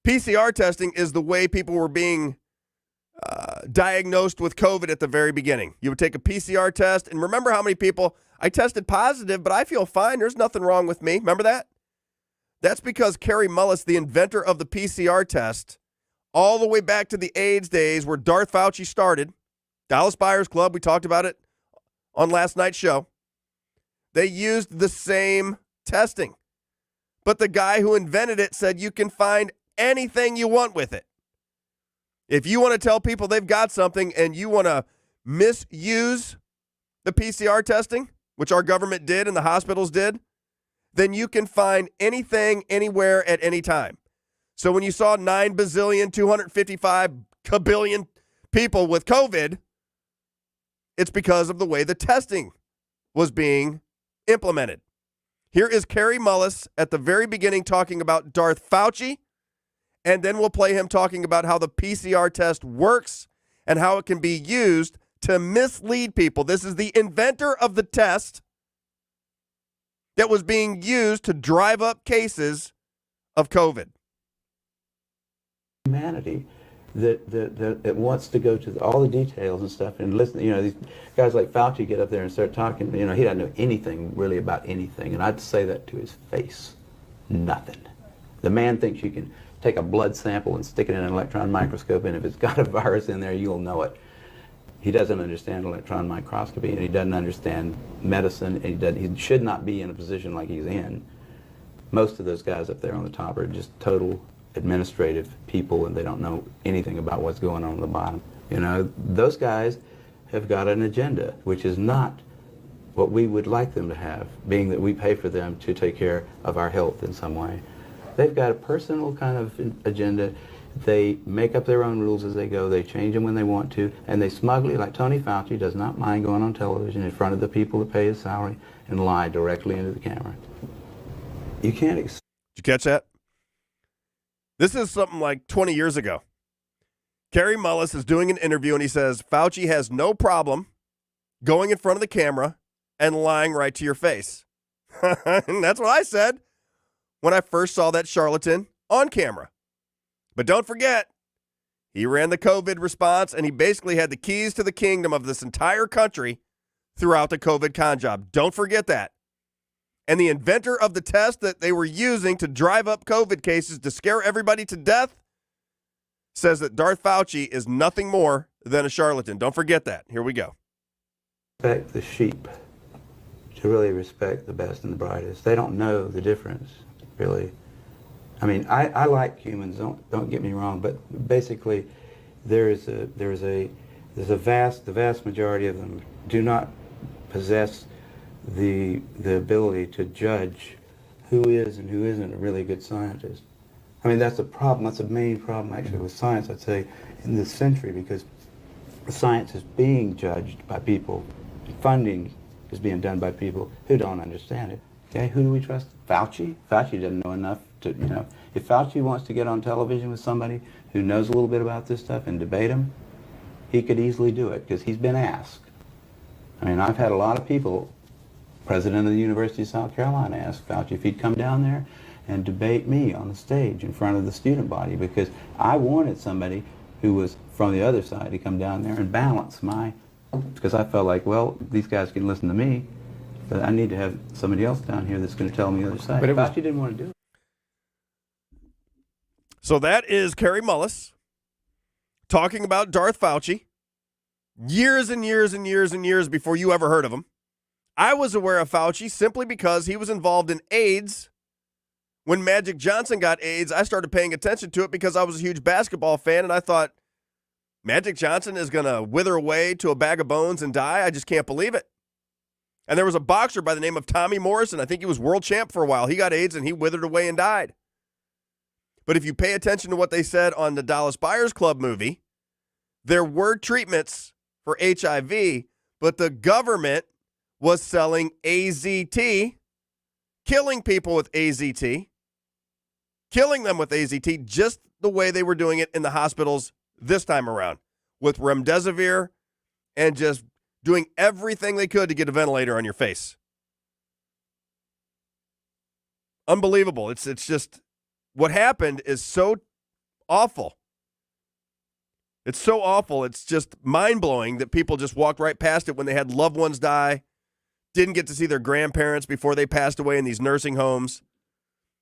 PCR testing is the way people were being diagnosed with COVID at the very beginning. You would take a PCR test, and remember how many people, I tested positive, but I feel fine. There's nothing wrong with me. Remember that? That's because Kerry Mullis, the inventor of the PCR test, all the way back to the AIDS days where Darth Fauci started, Dallas Buyers Club, we talked about it on last night's show. They used the same testing. But the guy who invented it said you can find anything you want with it. If you want to tell people they've got something and you want to misuse the PCR testing, which our government did and the hospitals did, then you can find anything, anywhere, at any time. So when you saw 9,255 kabillion people with COVID, it's because of the way the testing was being implemented. Here is Kerry Mullis at the very beginning talking about Darth Fauci, and then we'll play him talking about how the PCR test works and how it can be used to mislead people. This is the inventor of the test that was being used to drive up cases of COVID. Humanity that wants to go to all the details and stuff and listen. You know, these guys like Fauci get up there and start talking. You know, he doesn't know anything really about anything, and I'd say that to his face. Nothing. The man thinks you can take a blood sample and stick it in an electron microscope, and if it's got a virus in there, you'll know it. He doesn't understand electron microscopy, and he doesn't understand medicine, and he should not be in a position like he's in. Most of those guys up there on the top are just total administrative people, and they don't know anything about what's going on the bottom. You know, those guys have got an agenda, which is not what we would like them to have, being that we pay for them to take care of our health in some way. They've got a personal kind of agenda. They make up their own rules as they go. They change them when they want to, and they smugly, like Tony Fauci, does not mind going on television in front of the people that pay his salary and lie directly into the camera. You can't. Did you catch that? This is something like 20 years ago. Kerry Mullis is doing an interview, and he says Fauci has no problem going in front of the camera and lying right to your face. And that's what I said when I first saw that charlatan on camera. But don't forget, he ran the COVID response, and he basically had the keys to the kingdom of this entire country throughout the COVID con job. Don't forget that. And the inventor of the test that they were using to drive up COVID cases to scare everybody to death says that Darth Fauci is nothing more than a charlatan. Don't forget that. Here we go. Respect the sheep, to really respect the best and the brightest. They don't know the difference, really. I mean, I like humans. Don't get me wrong, but basically, the vast majority of them do not possess the ability to judge who is and who isn't a really good scientist. I mean, that's a problem. That's a main problem, actually, with science, I'd say, in this century, because science is being judged by people. Funding is being done by people who don't understand it. Okay, who do we trust? Fauci? Fauci doesn't know enough to, you know. If Fauci wants to get on television with somebody who knows a little bit about this stuff and debate him, he could easily do it, because he's been asked. I mean, I've had a lot of people president of the University of South Carolina asked Fauci if he'd come down there and debate me on the stage in front of the student body, because I wanted somebody who was from the other side to come down there and balance because I felt like, well, these guys can listen to me, but I need to have somebody else down here that's going to tell me the other side. But Fauci didn't want to do it. So that is Kerry Mullis talking about Darth Fauci years and years and years and years before you ever heard of him. I was aware of Fauci simply because he was involved in AIDS. When Magic Johnson got AIDS, I started paying attention to it because I was a huge basketball fan, and I thought, Magic Johnson is going to wither away to a bag of bones and die? I just can't believe it. And there was a boxer by the name of Tommy Morrison. I think he was world champ for a while. He got AIDS, and he withered away and died. But if you pay attention to what they said on the Dallas Buyers Club movie, there were treatments for HIV, but the government was selling AZT, killing people with AZT, killing them with AZT just the way they were doing it in the hospitals this time around, with remdesivir and just doing everything they could to get a ventilator on your face. Unbelievable. It's just, what happened is so awful. It's so awful. It's just mind-blowing that people just walked right past it when they had loved ones die, didn't get to see their grandparents before they passed away in these nursing homes.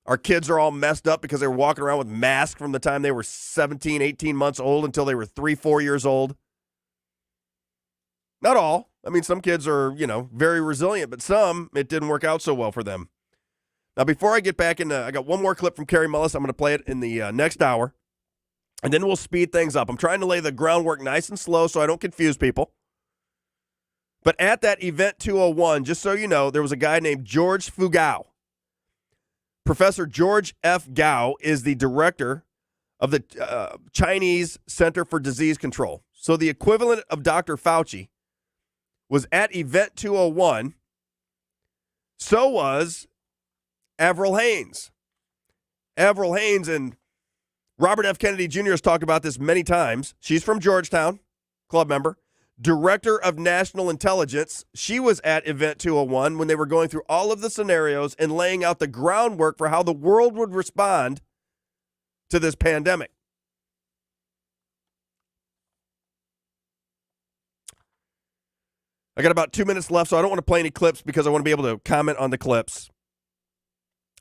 Our kids are all messed up because they were walking around with masks from the time they were 17, 18 months old until they were 3, 4 years old. Not all. I mean, some kids are, very resilient, but some, it didn't work out so well for them. Now, before I get back into, I got one more clip from Kerry Mullis. I'm going to play it in the next hour, and then we'll speed things up. I'm trying to lay the groundwork nice and slow so I don't confuse people. But at that Event 201, just so you know, there was a guy named George Fugao. Professor George F. Gao is the director of the Chinese Center for Disease Control. So the equivalent of Dr. Fauci was at Event 201. So was Avril Haines. Avril Haines, and Robert F. Kennedy Jr. has talked about this many times. She's from Georgetown, club member. Director of National Intelligence. She was at Event 201 when they were going through all of the scenarios and laying out the groundwork for how the world would respond to this pandemic. I got about 2 minutes left, so I don't want to play any clips because I want to be able to comment on the clips.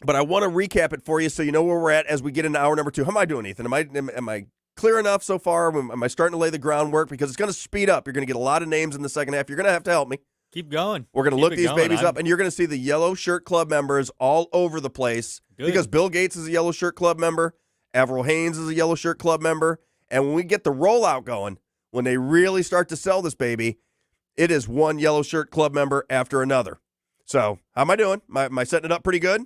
But I want to recap it for you so you know where we're at as we get into hour number 2. How am I doing, Ethan? Am I clear enough so far? Am I starting to lay the groundwork? Because it's going to speed up. You're going to get a lot of names in the second half. You're going to have to help me. Keep going. We're going to look these babies up, and you're going to see the Yellow Shirt Club members all over the place. Good. Because Bill Gates is a Yellow Shirt Club member. Avril Haines is a Yellow Shirt Club member. And when we get the rollout going, when they really start to sell this baby, it is one Yellow Shirt Club member after another. So how am I doing? Am I setting it up pretty good?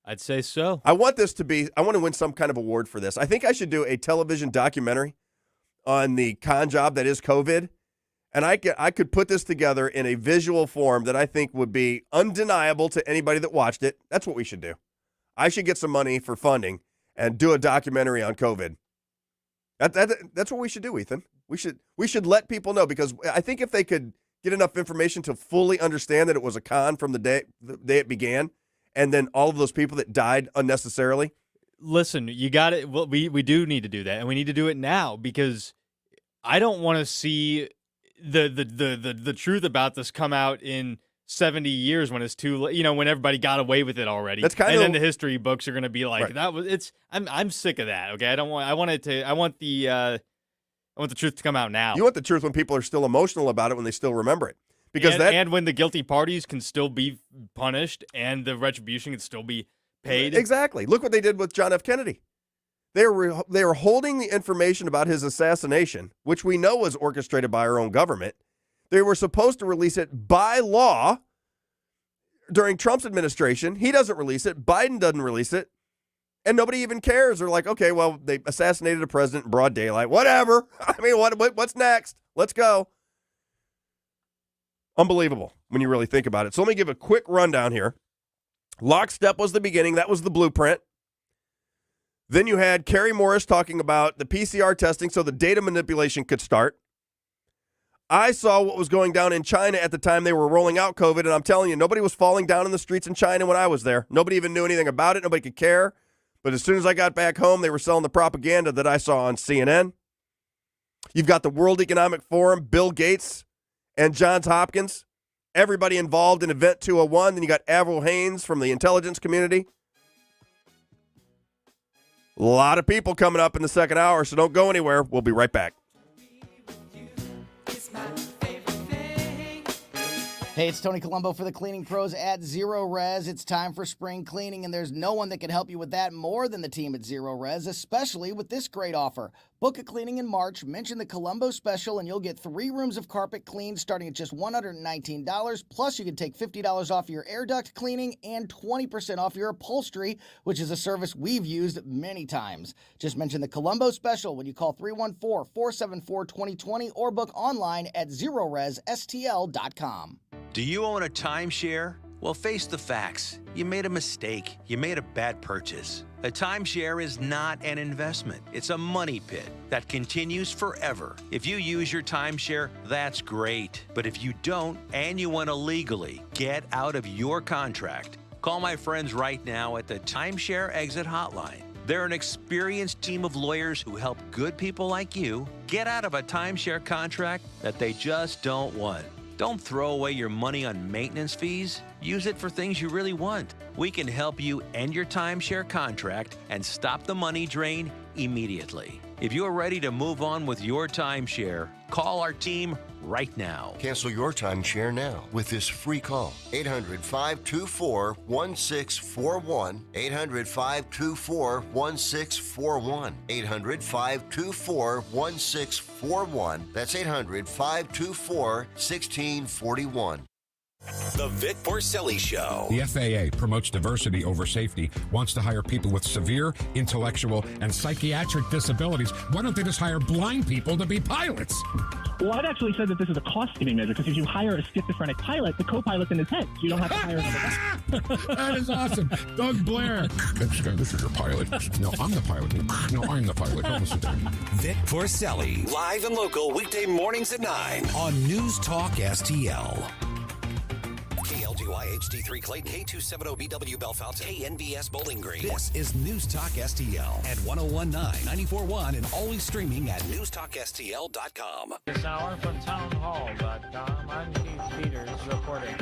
I'd say so. I want to win some kind of award for this. I think I should do a television documentary on the con job that is COVID. And I could put this together in a visual form that I think would be undeniable to anybody that watched it. That's what we should do. I should get some money for funding and do a documentary on COVID. That's what we should do, Ethan. We should let people know, because I think if they could get enough information to fully understand that it was a con from the day it began, and then all of those people that died unnecessarily. Listen, you got it. Well, we do need to do that, and we need to do it now, because I don't want to see the truth about this come out in 70 years when it's too late. When everybody got away with it already. That's kind of, and then the history books are going to be like, right. I'm sick of that. Okay, I want the truth to come out now. You want the truth when people are still emotional about it, when they still remember it. And when the guilty parties can still be punished and the retribution can still be paid. Exactly. Look what they did with John F. Kennedy. They were holding the information about his assassination, which we know was orchestrated by our own government. They were supposed to release it by law during Trump's administration. He doesn't release it. Biden doesn't release it. And nobody even cares. They're like, okay, well, they assassinated a president in broad daylight. Whatever. I mean, what's next? Let's go. Unbelievable when you really think about it. So let me give a quick rundown here. Lockstep was the beginning. That was the blueprint. Then you had Kerry Morris talking about the PCR testing so the data manipulation could start. I saw what was going down in China at the time they were rolling out COVID, and I'm telling you, nobody was falling down in the streets in China when I was there. Nobody even knew anything about it. Nobody could care. But as soon as I got back home, they were selling the propaganda that I saw on CNN. You've got the World Economic Forum, Bill Gates, and Johns Hopkins. Everybody involved in Event 201. Then you got Avril Haines from the intelligence community. A lot of people coming up in the second hour, so don't go anywhere. We'll be right back. Hey, it's Tony Colombo for the cleaning pros at Zero Res. It's time for spring cleaning, and there's no one that can help you with that more than the team at Zero Res, especially with this great offer. Book a cleaning in March, mention the Colombo special, and you'll get 3 rooms of carpet cleaned starting at just $119. Plus, you can take $50 off your air duct cleaning and 20% off your upholstery, which is a service we've used many times. Just mention the Colombo special when you call 314-474-2020 or book online at ZeroResSTL.com. Do you own a timeshare? Well, face the facts. You made a mistake. You made a bad purchase. A timeshare is not an investment. It's a money pit that continues forever. If you use your timeshare, that's great. But if you don't and you want to legally get out of your contract, call my friends right now at the Timeshare Exit Hotline. They're an experienced team of lawyers who help good people like you get out of a timeshare contract that they just don't want. Don't throw away your money on maintenance fees. Use it for things you really want. We can help you end your timeshare contract and stop the money drain immediately. If you're ready to move on with your timeshare, call our team right now. Cancel your timeshare now with this free call. 800-524-1641. 800-524-1641. 800-524-1641. That's 800-524-1641. The Vic Porcelli Show. The FAA promotes diversity over safety, wants to hire people with severe intellectual and psychiatric disabilities. Why don't they just hire blind people to be pilots? Well, I'd actually said that this is a cost-saving measure because if you hire a schizophrenic pilot, the co-pilot's in his head. You don't have to hire another guy. That is awesome. Doug Blair. This is your pilot. No, I'm the pilot. No, I'm the pilot. Don't listen to him. Vic Porcelli. Live and local weekday mornings at 9 on News Talk STL. KLGY HD3 Clayton, K270BW Bellefonte, KNBS Bowling Green. This is News Talk STL at 1019, 94.1, and always streaming at newstalkstl.com. This hour from townhall.com. I'm Keith Peters reporting.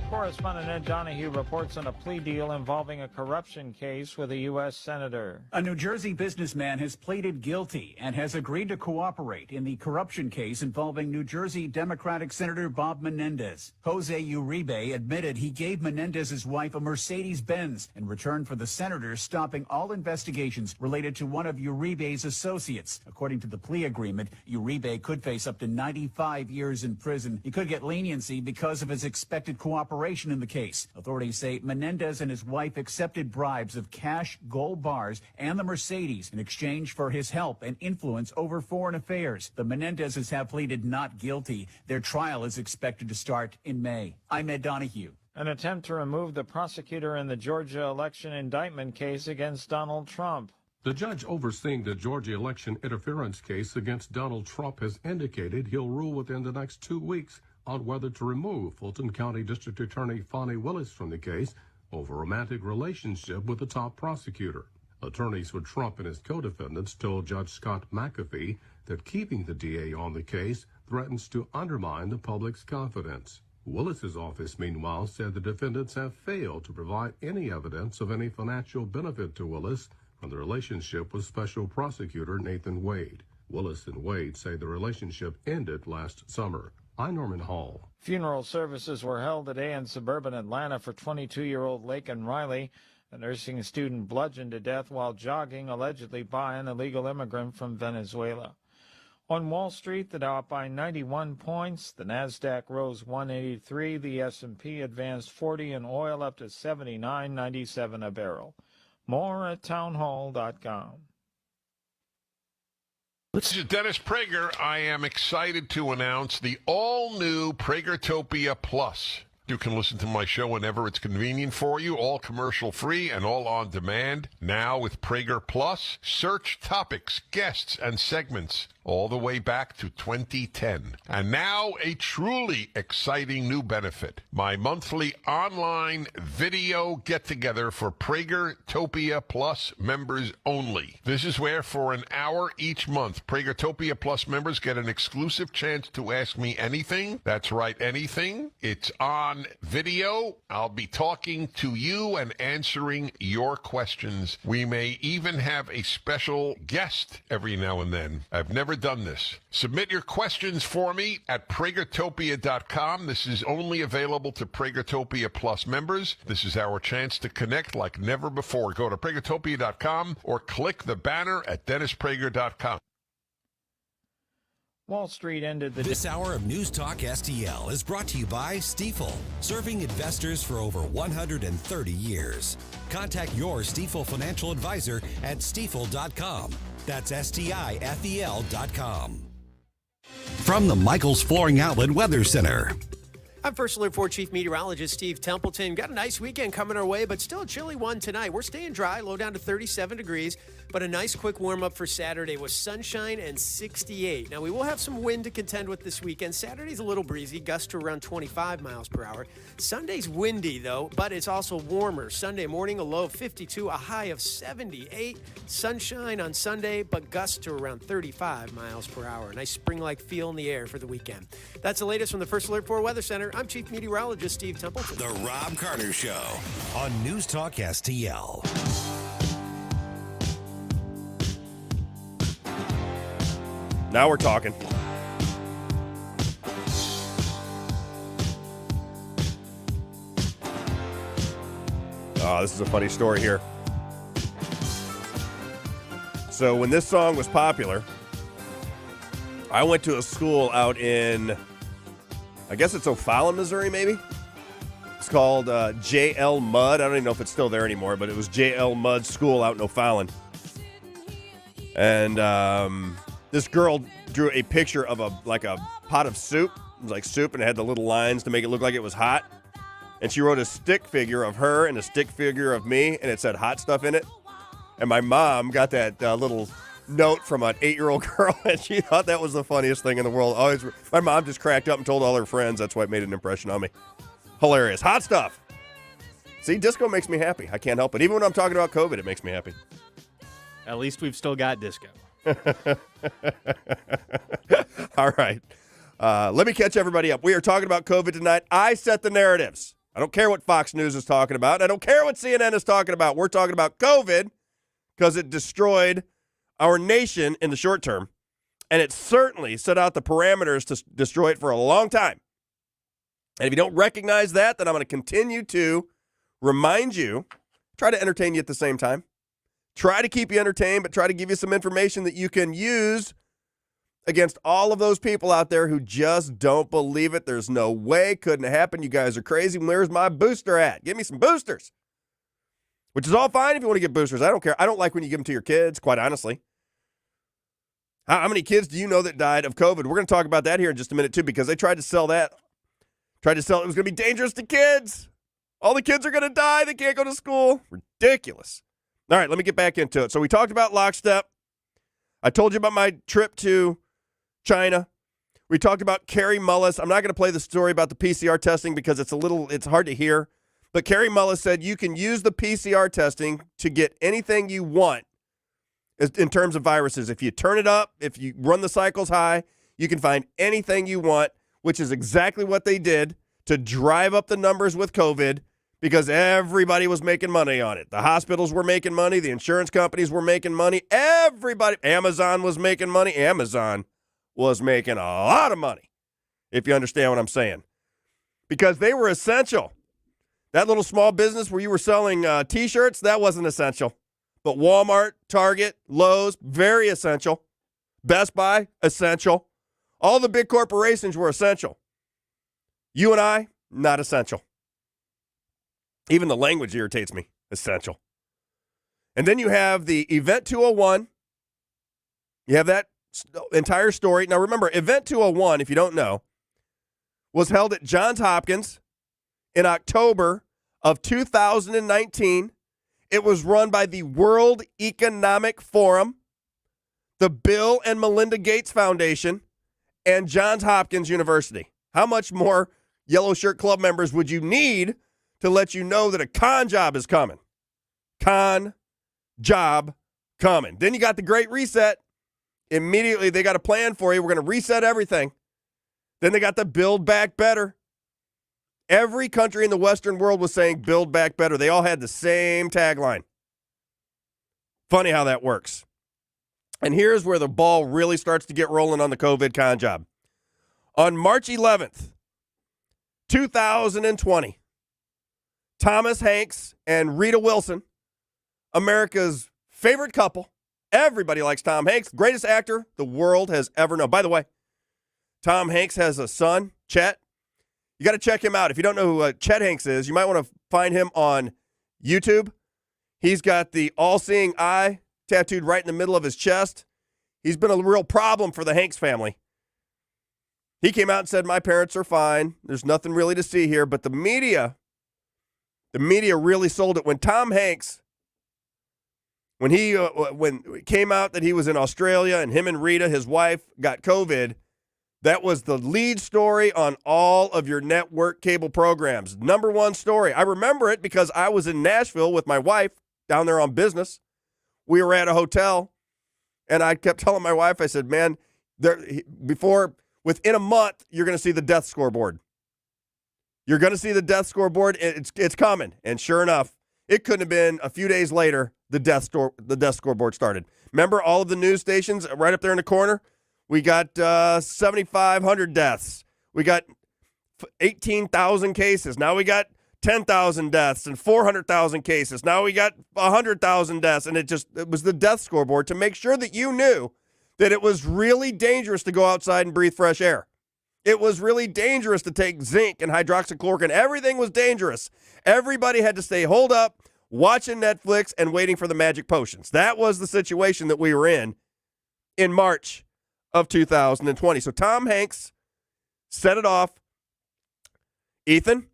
Correspondent Ed Donahue reports on a plea deal involving a corruption case with a U.S. senator. A New Jersey businessman has pleaded guilty and has agreed to cooperate in the corruption case involving New Jersey Democratic Senator Bob Menendez. Jose Uribe admitted he gave Menendez's wife a Mercedes-Benz in return for the senator stopping all investigations related to one of Uribe's associates. According to the plea agreement, Uribe could face up to 95 years in prison. He could get leniency because of his expected cooperation in the case. Authorities say Menendez and his wife accepted bribes of cash, gold bars, and the Mercedes in exchange for his help and influence over foreign affairs. The Menendezes have pleaded not guilty. Their trial is expected to start in May. I'm Ed Donahue. An attempt to remove the prosecutor in the Georgia election indictment case against Donald Trump. The judge overseeing the Georgia election interference case against Donald Trump has indicated he'll rule within the next 2 weeks on whether to remove Fulton County District Attorney Fonnie Willis from the case over a romantic relationship with the top prosecutor. Attorneys for Trump and his co-defendants told Judge Scott McAfee that keeping the DA on the case threatens to undermine the public's confidence. Willis's office, meanwhile, said the defendants have failed to provide any evidence of any financial benefit to Willis from the relationship with Special Prosecutor Nathan Wade. Willis and Wade say the relationship ended last summer. I'm Norman Hall. Funeral services were held today in suburban Atlanta for 22-year-old Laken Riley, a nursing student bludgeoned to death while jogging allegedly by an illegal immigrant from Venezuela. On Wall Street, the Dow up by 91 points, the Nasdaq rose 183, the S&P advanced 40, and oil up to $79.97 a barrel. More at townhall.com. This is Dennis Prager. I am excited to announce the all-new Pragertopia Plus. You can listen to my show whenever it's convenient for you, all commercial-free and all on demand. Now with Prager Plus, search topics, guests, and segments all the way back to 2010. And now a truly exciting new benefit. My monthly online video get-together for Pragertopia Plus members only. This is where for an hour each month, Pragertopia Plus members get an exclusive chance to ask me anything. That's right, anything. It's on video. I'll be talking to you and answering your questions. We may even have a special guest every now and then. I've never done this. Submit your questions for me at pragertopia.com. This is only available to Pragertopia Plus members. This is our chance to connect like never before. Go to pragertopia.com or click the banner at dennisprager.com. Wall Street ended the This hour of News Talk STL is brought to you by Stifel, serving investors for over 130 years. Contact your Stifel financial advisor at stifel.com. That's STIFEL.com. From the Michaels Flooring Outlet Weather Center. I'm First Alert 4 Chief Meteorologist Steve Templeton. Got a nice weekend coming our way, but still a chilly one tonight. We're staying dry, low down to 37 degrees, but a nice quick warm-up for Saturday with sunshine and 68. Now, we will have some wind to contend with this weekend. Saturday's a little breezy, gusts to around 25 miles per hour. Sunday's windy, though, but it's also warmer. Sunday morning, a low of 52, a high of 78. Sunshine on Sunday, but gusts to around 35 miles per hour. Nice spring-like feel in the air for the weekend. That's the latest from the First Alert 4 Weather Center. I'm Chief Meteorologist Steve Templeton. The Rob Carter Show on News Talk STL. Now we're talking. Oh, this is a funny story here. So when this song was popular, I went to a school out in, I guess it's O'Fallon, Missouri, maybe? It's called J.L. Mudd. I don't even know if it's still there anymore, but it was J.L. Mudd School out in O'Fallon. And this girl drew a picture of a pot of soup. It was like soup, and it had the little lines to make it look like it was hot. And she wrote a stick figure of her and a stick figure of me, and it said hot stuff in it. And my mom got that little note from an 8-year-old girl, and she thought that was the funniest thing in the world. My mom just cracked up and told all her friends. That's why it made an impression on me. Hilarious. Hot stuff. See, disco makes me happy. I can't help it. Even when I'm talking about COVID, it makes me happy. At least we've still got disco. All right. Let me catch everybody up. We are talking about COVID tonight. I set the narratives. I don't care what Fox News is talking about. I don't care what CNN is talking about. We're talking about COVID because it destroyed our nation in the short term, and it certainly set out the parameters to destroy it for a long time. And if you don't recognize that, then I'm going to continue to remind you, try to entertain you at the same time. Try to keep you entertained, but try to give you some information that you can use against all of those people out there who just don't believe it. There's no way. Couldn't happen. You guys are crazy. Where's my booster at? Give me some boosters. Which is all fine if you want to get boosters. I don't care. I don't like when you give them to your kids, quite honestly. How many kids do you know that died of COVID? We're going to talk about that here in just a minute, too, because they tried to sell that. Tried to sell it was going to be dangerous to kids. All the kids are going to die. They can't go to school. Ridiculous. All right, let me get back into it. So we talked about lockstep. I told you about my trip to China. We talked about Carrie Mullis. I'm not going to play the story about the PCR testing because it's hard to hear. But Carrie Mullis said you can use the PCR testing to get anything you want in terms of viruses. If you turn it up, if you run the cycles high, you can find anything you want, which is exactly what they did to drive up the numbers with COVID because everybody was making money on it. The hospitals were making money. The insurance companies were making money. Everybody. Amazon was making money. Amazon was making a lot of money, if you understand what I'm saying, because they were essential. That little small business where you were selling T-shirts, that wasn't essential. But Walmart, Target, Lowe's, very essential. Best Buy, essential. All the big corporations were essential. You and I, not essential. Even the language irritates me. Essential. And then you have the Event 201. You have that entire story. Now remember, Event 201, if you don't know, was held at Johns Hopkins in October of 2019. It was run by the World Economic Forum. the Bill and Melinda Gates Foundation, and Johns Hopkins University. How much more Yellow Shirt Club members would you need to let you know that a con job is coming? Con job coming. Then you got the Great Reset. Immediately, they got a plan for you. We're going to reset everything. Then they got the Build Back Better. Every country in the Western world was saying Build Back Better. They all had the same tagline. Funny how that works. And here's where the ball really starts to get rolling on the COVID con job. On March 11th, 2020, Thomas Hanks and Rita Wilson, America's favorite couple. Everybody likes Tom Hanks, greatest actor the world has ever known. By the way, Tom Hanks has a son, Chet. You got to check him out. If you don't know who Chet Hanks is, you might want to find him on YouTube. He's got the all-seeing eye tattooed right in the middle of his chest. He's been a real problem for the Hanks family. He came out and said, my parents are fine. There's nothing really to see here. But the media really sold it. When Tom Hanks, when it came out that he was in Australia and him and Rita, his wife, got COVID, that was the lead story on all of your network cable programs. Number one story. I remember it because I was in Nashville with my wife down there on business. We were at a hotel, and I kept telling my wife, I said, man, within a month, you're going to see the death scoreboard. You're going to see the death scoreboard. It's coming. And sure enough, it couldn't have been a few days later, the death scoreboard started. Remember all of the news stations right up there in the corner? We got 7,500 deaths. We got 18,000 cases. Now we got 10,000 deaths and 400,000 cases. Now we got 100,000 deaths. And it was the death scoreboard to make sure that you knew that it was really dangerous to go outside and breathe fresh air. It was really dangerous to take zinc and hydroxychloroquine. Everything was dangerous. Everybody had to stay holed up, watching Netflix, and waiting for the magic potions. That was the situation that we were in March of 2020. So Tom Hanks set it off. Ethan,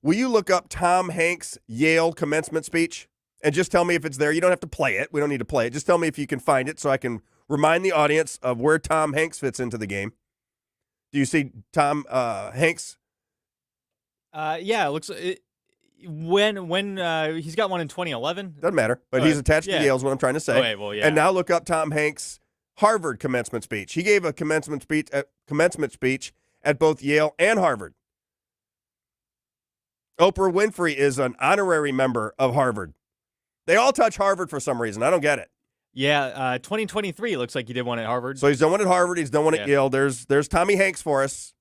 will you look up Tom Hanks' Yale commencement speech and just tell me if it's there? You don't have to play it. We don't need to play it. Just tell me if you can find it so I can remind the audience of where Tom Hanks fits into the game. Do you see Tom Hanks? Yeah, it looks when he's got one in 2011. Doesn't matter, but he's attached to Yale is what I'm trying to say. Okay, well, yeah. And now look up Tom Hanks' Harvard commencement speech. He gave a commencement speech at both Yale and Harvard. Oprah Winfrey is an honorary member of Harvard. They all touch Harvard for some reason. I don't get it. Yeah, 2023 looks like he did one at Harvard. So he's done one at Harvard. He's done one at Yale. There's Tommy Hanks for us.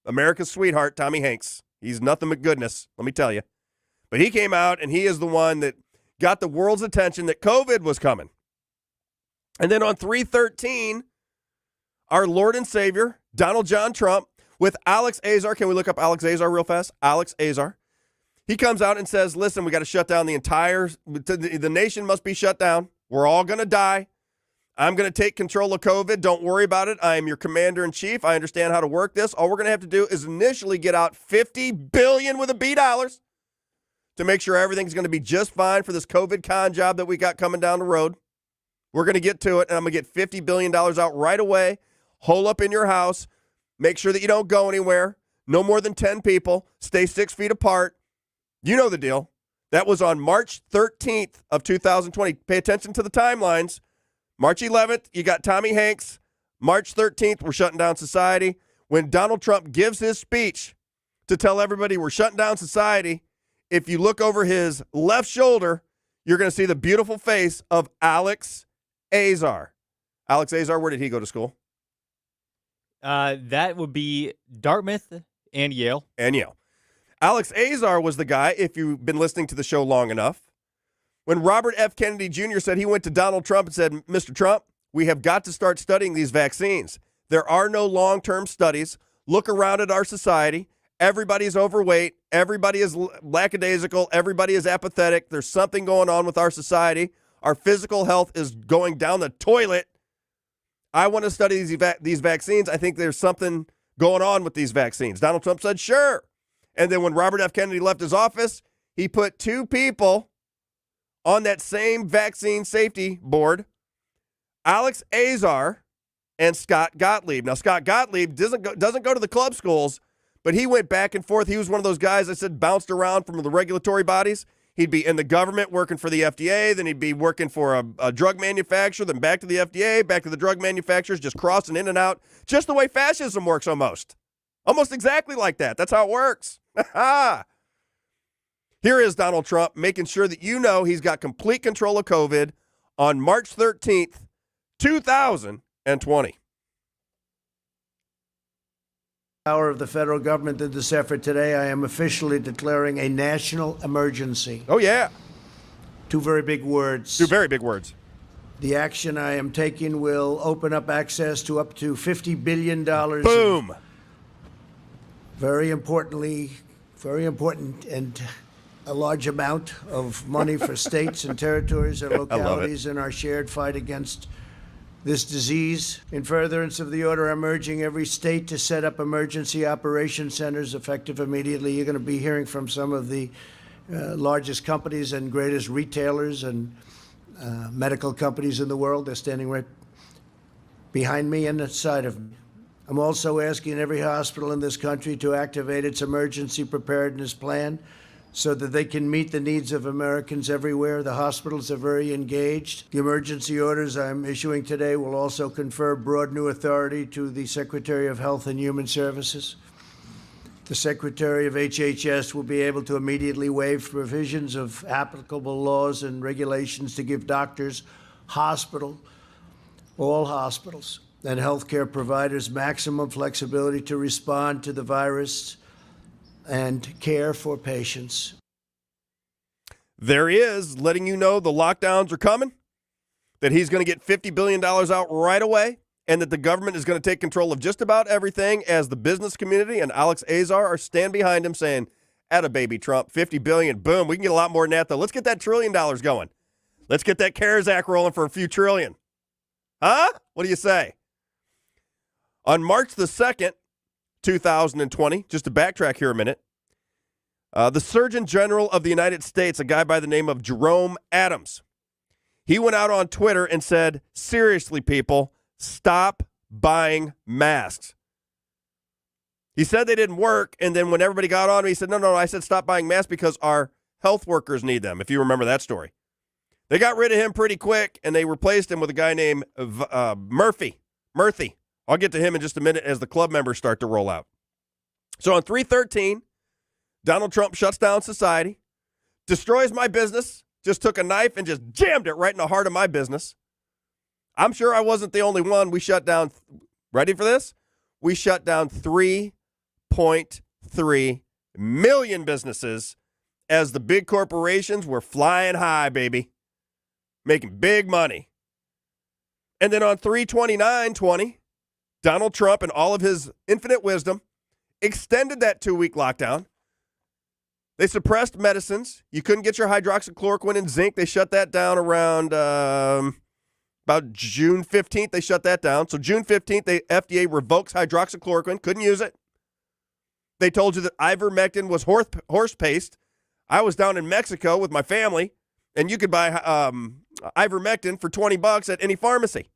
America's sweetheart, Tommy Hanks. He's nothing but goodness, let me tell you. But he came out, and he is the one that got the world's attention that COVID was coming. And then on 3/13, our Lord and Savior, Donald John Trump, with Alex Azar. Can we look up Alex Azar real fast? Alex Azar. He comes out and says, listen, we got to shut down the nation must be shut down. We're all going to die. I'm going to take control of COVID. Don't worry about it. I am your commander-in-chief. I understand how to work this. All we're going to have to do is initially get out $50 billion with a B dollars to make sure everything's going to be just fine for this COVID con job that we got coming down the road. We're going to get to it, and I'm going to get $50 billion out right away. Hole up in your house. Make sure that you don't go anywhere. No more than 10 people. Stay 6 feet apart. You know the deal. That was on March 13th of 2020. Pay attention to the timelines. March 11th, you got Tommy Hanks. March 13th, we're shutting down society. When Donald Trump gives his speech to tell everybody we're shutting down society, if you look over his left shoulder, you're going to see the beautiful face of Alex Azar. Alex Azar, where did he go to school? That would be Dartmouth and Yale. And Yale. Alex Azar was the guy, if you've been listening to the show long enough, when Robert F. Kennedy Jr. said he went to Donald Trump and said, Mr. Trump, we have got to start studying these vaccines. There are no long-term studies. Look around at our society. Everybody's overweight. Everybody is lackadaisical. Everybody is apathetic. There's something going on with our society. Our physical health is going down the toilet. I want to study these vaccines. I think there's something going on with these vaccines. Donald Trump said, sure. And then when Robert F. Kennedy left his office, he put 2 people on that same vaccine safety board, Alex Azar and Scott Gottlieb. Now, Scott Gottlieb doesn't go to the club schools, but he went back and forth. He was one of those guys I said bounced around from the regulatory bodies. He'd be in the government working for the FDA, then he'd be working for a drug manufacturer, then back to the FDA, back to the drug manufacturers, just crossing in and out, just the way fascism works almost. Almost exactly like that. That's how it works. Here is Donald Trump making sure that you know he's got complete control of COVID on March 13th, 2020. Power of the federal government in this effort today, I am officially declaring a national emergency. Oh, yeah. Two very big words. Two very big words. The action I am taking will open up access to up to $50 billion. Boom. Very importantly, very important and a large amount of money for states and territories and localities in our shared fight against this disease. In furtherance of the order, I'm urging every state to set up emergency operation centers effective immediately. You're going to be hearing from some of the largest companies and greatest retailers and medical companies in the world. They're standing right behind me and inside of me. I'm also asking every hospital in this country to activate its emergency preparedness plan so that they can meet the needs of Americans everywhere. The hospitals are very engaged. The emergency orders I'm issuing today will also confer broad new authority to the Secretary of Health and Human Services. The Secretary of HHS will be able to immediately waive provisions of applicable laws and regulations to give doctors, all hospitals, and healthcare providers maximum flexibility to respond to the virus and care for patients. There he is, letting you know the lockdowns are coming, that he's going to get $50 billion out right away, and that the government is going to take control of just about everything as the business community and Alex Azar are stand behind him saying, atta baby Trump, $50 billion, boom, we can get a lot more than that, though. Let's get that $1 trillion going. Let's get that CARES Act rolling for a few trillion. Huh? What do you say? On March the 2nd, 2020, just to backtrack here a minute, the Surgeon General of the United States, a guy by the name of Jerome Adams, he went out on Twitter and said, seriously, people, stop buying masks. He said they didn't work, and then when everybody got on him, he said, no, I said stop buying masks because our health workers need them, if you remember that story. They got rid of him pretty quick, and they replaced him with a guy named Murphy. I'll get to him in just a minute as the club members start to roll out. So on 3/13, Donald Trump shuts down society, destroys my business, just took a knife and just jammed it right in the heart of my business. I'm sure I wasn't the only one. We shut down, ready for this? We shut down 3.3 million businesses as the big corporations were flying high, baby, making big money. And then on 3/29/20, Donald Trump, in all of his infinite wisdom, extended that 2-week lockdown. They suppressed medicines. You couldn't get your hydroxychloroquine and zinc. They shut that down around about June 15th. They shut that down. So June 15th, the FDA revokes hydroxychloroquine. Couldn't use it. They told you that ivermectin was horse paste. I was down in Mexico with my family, and you could buy ivermectin for $20 at any pharmacy.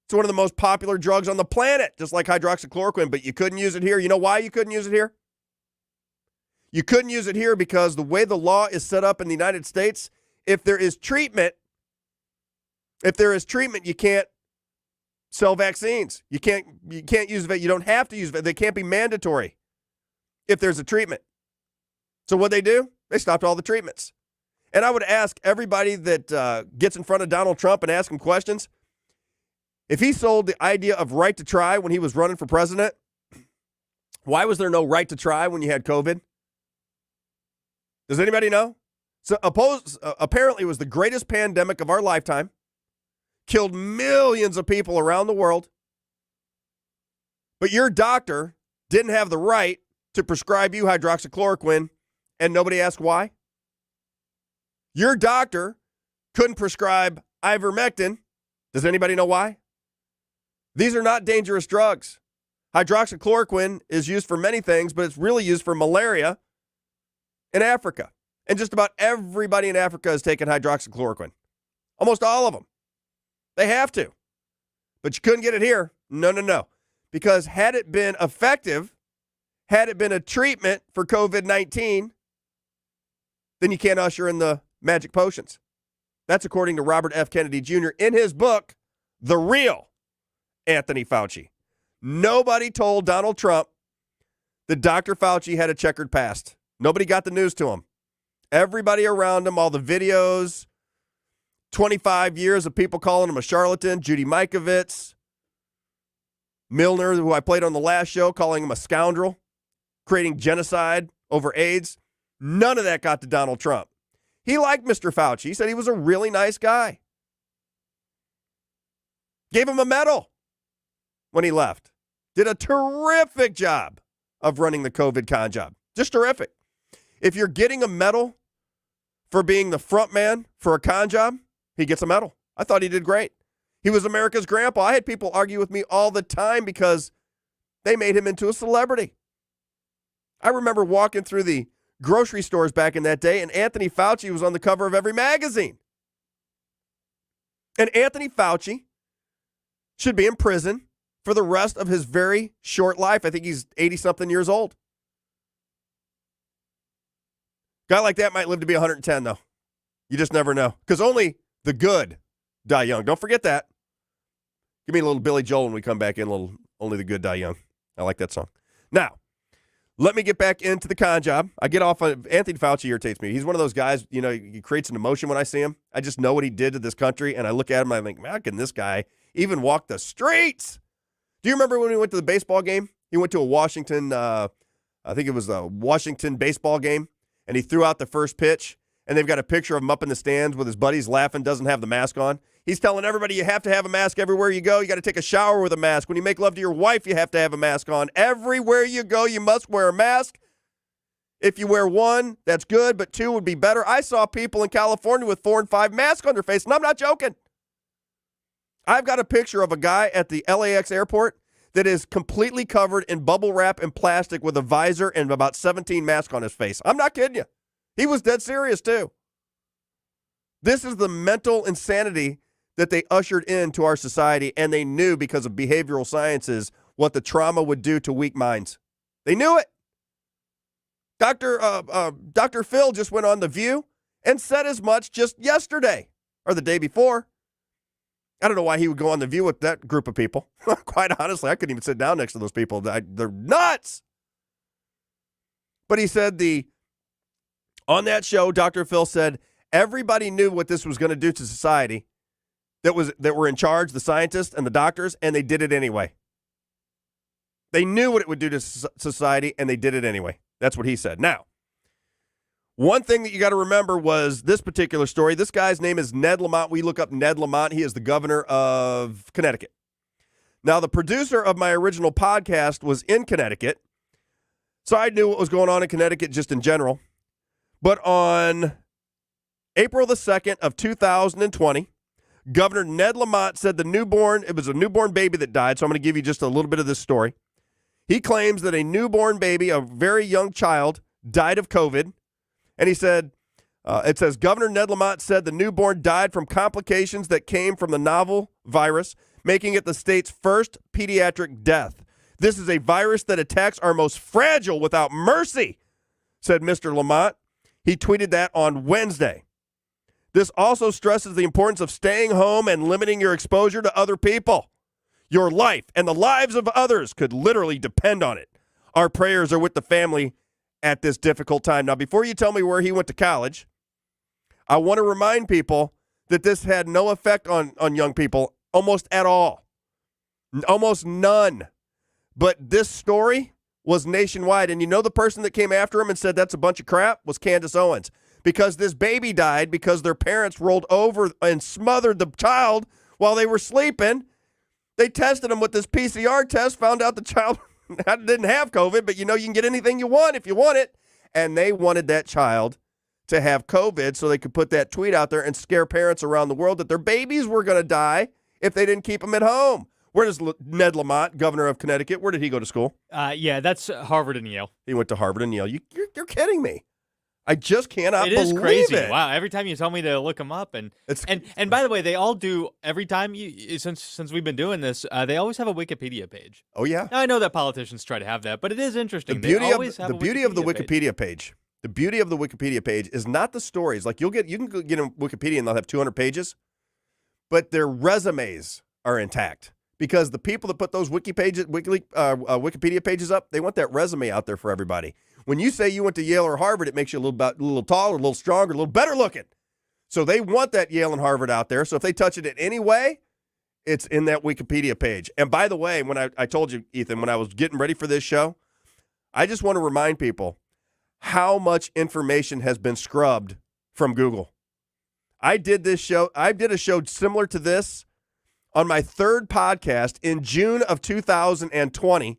It's one of the most popular drugs on the planet, just like hydroxychloroquine, but you couldn't use it here. You know why you couldn't use it here? You couldn't use it here because the way the law is set up in the United States, if there is treatment, you can't sell vaccines. You can't use it. You don't have to use it. They can't be mandatory if there's a treatment. So what they do? They stopped all the treatments. And I would ask everybody that gets in front of Donald Trump and ask him questions, if he sold the idea of right to try when he was running for president, why was there no right to try when you had COVID? Does anybody know? So apparently it was the greatest pandemic of our lifetime, killed millions of people around the world, but your doctor didn't have the right to prescribe you hydroxychloroquine, and nobody asked why? Your doctor couldn't prescribe ivermectin. Does anybody know why? These are not dangerous drugs. Hydroxychloroquine is used for many things, but it's really used for malaria in Africa. And just about everybody in Africa has taken hydroxychloroquine. Almost all of them. They have to. But you couldn't get it here. No. Because had it been effective, had it been a treatment for COVID-19, then you can't usher in the magic potions. That's according to Robert F. Kennedy Jr. in his book, The Real Anthony Fauci. Nobody told Donald Trump that Dr. Fauci had a checkered past. Nobody got the news to him. Everybody around him, all the videos, 25 years of people calling him a charlatan, Judy Mikovits, Milner, who I played on the last show, calling him a scoundrel, creating genocide over AIDS. None of that got to Donald Trump. He liked Mr. Fauci. He said he was a really nice guy. Gave him a medal when he left. Did a terrific job of running the COVID con job. Just terrific. If you're getting a medal for being the front man for a con job, he gets a medal. I thought he did great. He was America's grandpa. I had people argue with me all the time because they made him into a celebrity. I remember walking through the grocery stores back in that day, and Anthony Fauci was on the cover of every magazine. And Anthony Fauci should be in prison for the rest of his very short life. I think he's 80-something years old. Guy like that might live to be 110, though. You just never know. Because only the good die young. Don't forget that. Give me a little Billy Joel when we come back in. A little Only the Good Die Young. I like that song. Now, let me get back into the con job. I get off on Anthony Fauci irritates me. He's one of those guys, he creates an emotion when I see him. I just know what he did to this country, and I look at him and I think, man, how can this guy even walk the streets? Do you remember when we went to the baseball game? He went to a Washington, I think it was a Washington baseball game, and he threw out the first pitch, and they've got a picture of him up in the stands with his buddies laughing, doesn't have the mask on. He's telling everybody you have to have a mask everywhere you go. You got to take a shower with a mask. When you make love to your wife, you have to have a mask on. Everywhere you go, you must wear a mask. If you wear one, that's good, but two would be better. I saw people in California with 4 and 5 masks on their face, and I'm not joking. I've got a picture of a guy at the LAX airport that is completely covered in bubble wrap and plastic with a visor and about 17 masks on his face. I'm not kidding you. He was dead serious, too. This is the mental insanity that they ushered into our society, and they knew because of behavioral sciences what the trauma would do to weak minds. They knew it. Dr. Phil just went on The View and said as much just yesterday or the day before. I don't know why he would go on The View with that group of people. Quite honestly, I couldn't even sit down next to those people. They're nuts. But he said on that show, Dr. Phil said everybody knew what this was going to do to society that were in charge, the scientists and the doctors, and they did it anyway. They knew what it would do to society, and they did it anyway. That's what he said. Now, one thing that you got to remember was this particular story. This guy's name is Ned Lamont. We look up Ned Lamont. He is the governor of Connecticut. Now, the producer of my original podcast was in Connecticut, so I knew what was going on in Connecticut just in general. But on April the 2nd of 2020, Governor Ned Lamont said it was a newborn baby that died, so I'm going to give you just a little bit of this story. He claims that a newborn baby, a very young child, died of COVID. And he said, it says, Governor Ned Lamont said the newborn died from complications that came from the novel virus, making it the state's first pediatric death. This is a virus that attacks our most fragile without mercy, said Mr. Lamont. He tweeted that on Wednesday. This also stresses the importance of staying home and limiting your exposure to other people. Your life and the lives of others could literally depend on it. Our prayers are with the family at this difficult time. Now, before you tell me where he went to college, I want to remind people that this had no effect on young people almost at all. Almost none. But this story was nationwide. And you know the person that came after him and said that's a bunch of crap was Candace Owens. Because this baby died because their parents rolled over and smothered the child while they were sleeping. They tested him with this PCR test, found out the child didn't have COVID, but you can get anything you want if you want it. And they wanted that child to have COVID so they could put that tweet out there and scare parents around the world that their babies were going to die if they didn't keep them at home. Where does Ned Lamont, governor of Connecticut, where did he go to school? Yeah, that's Harvard and Yale. He went to Harvard and Yale. You're kidding me. I just cannot believe it. It is crazy. Wow. Every time you tell me to look them up. And by the way, they all do, every time since we've been doing this, they always have a Wikipedia page. Oh, yeah. Now, I know that politicians try to have that, but it is interesting. The beauty of the Wikipedia page. The beauty of the Wikipedia page is not the stories. Like you can get in Wikipedia and they'll have 200 pages, but their resumes are intact because the people that put those Wikipedia pages up, they want that resume out there for everybody. When you say you went to Yale or Harvard, it makes you a little taller, a little stronger, a little better looking. So they want that Yale and Harvard out there. So if they touch it in any way, it's in that Wikipedia page. And by the way, when I told you, Ethan, when I was getting ready for this show, I just want to remind people how much information has been scrubbed from Google. I did a show similar to this on my third podcast in June of 2020,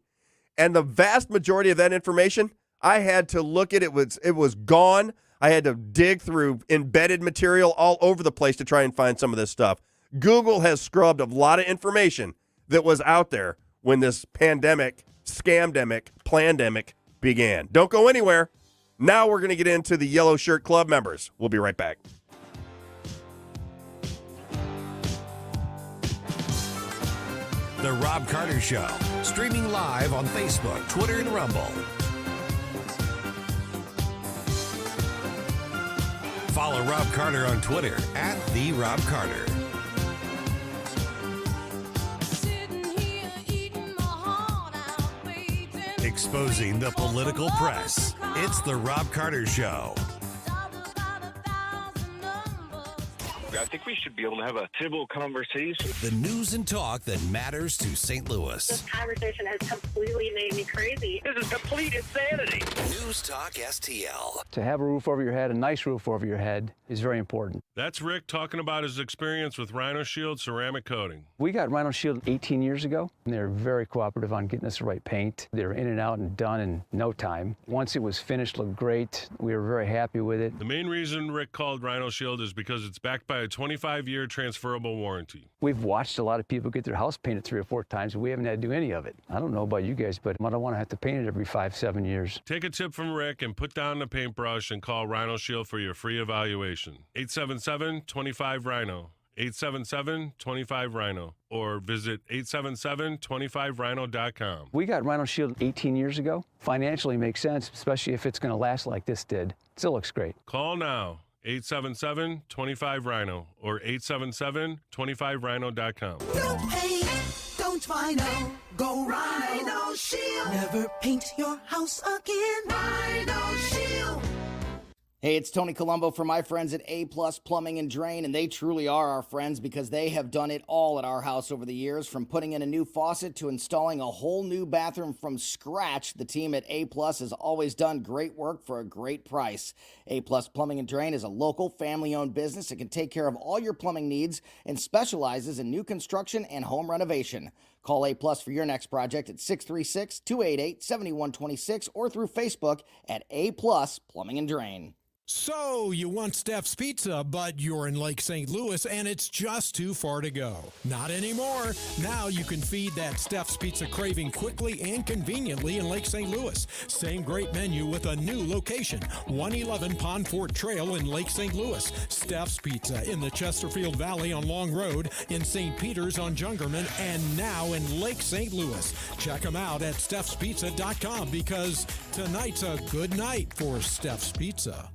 and the vast majority of that information, I had to look at it. It was gone. I had to dig through embedded material all over the place to try and find some of this stuff. Google has scrubbed a lot of information that was out there when this pandemic, scamdemic, plandemic began. Don't go anywhere. Now we're going to get into the Yellow Shirt Club members. We'll be right back. The Robb Carter Show, streaming live on Facebook, Twitter, and Rumble. Follow Robb Carter on Twitter at @TheRobbCarter. Exposing the political press. It's the Robb Carter Show. I think we should be able to have a civil conversation. The news and talk that matters to St. Louis. This conversation has completely made me crazy. This is complete insanity. News Talk STL. To have a roof over your head, a nice roof over your head, is very important. That's Rick talking about his experience with Rhino Shield ceramic coating. We got Rhino Shield 18 years ago, and they were very cooperative on getting us the right paint. They were in and out and done in no time. Once it was finished, looked great. We were very happy with it. The main reason Rick called Rhino Shield is because it's backed by a 25-year transferable warranty. We've watched a lot of people get their house painted 3 or 4 times, and we haven't had to do any of it. I don't know about you guys, but I don't want to have to paint it every 5-7 years. Take a tip from Rick and put down the paintbrush and call Rhino Shield for your free evaluation. 877-25-RHINO. 877-25-RHINO. Or visit 877-25rhino.com. We got Rhino Shield 18 years ago. Financially makes sense, especially if it's going to last like this did. Still looks great. Call now. 877-25-RHINO or 877-25rhino.com. No pain, don't Rhino. Go Rhino Shield. Never paint your house again. Rhino Shield. Hey, it's Tony Colombo from my friends at A+ Plumbing and Drain, and they truly are our friends because they have done it all at our house over the years, from putting in a new faucet to installing a whole new bathroom from scratch. The team at A+ has always done great work for a great price. A+ Plumbing and Drain is a local, family-owned business that can take care of all your plumbing needs and specializes in new construction and home renovation. Call A+ for your next project at 636-288-7126 or through Facebook at A+ Plumbing and Drain. So, you want Steph's Pizza, but you're in Lake St. Louis and it's just too far to go. Not anymore. Now you can feed that Steph's Pizza craving quickly and conveniently in Lake St. Louis. Same great menu with a new location. 111 Pond Fort Trail in Lake St. Louis. Steph's Pizza in the Chesterfield Valley on Long Road, in St. Peter's on Jungerman, and now in Lake St. Louis. Check them out at Steph'sPizza.com because tonight's a good night for Steph's Pizza.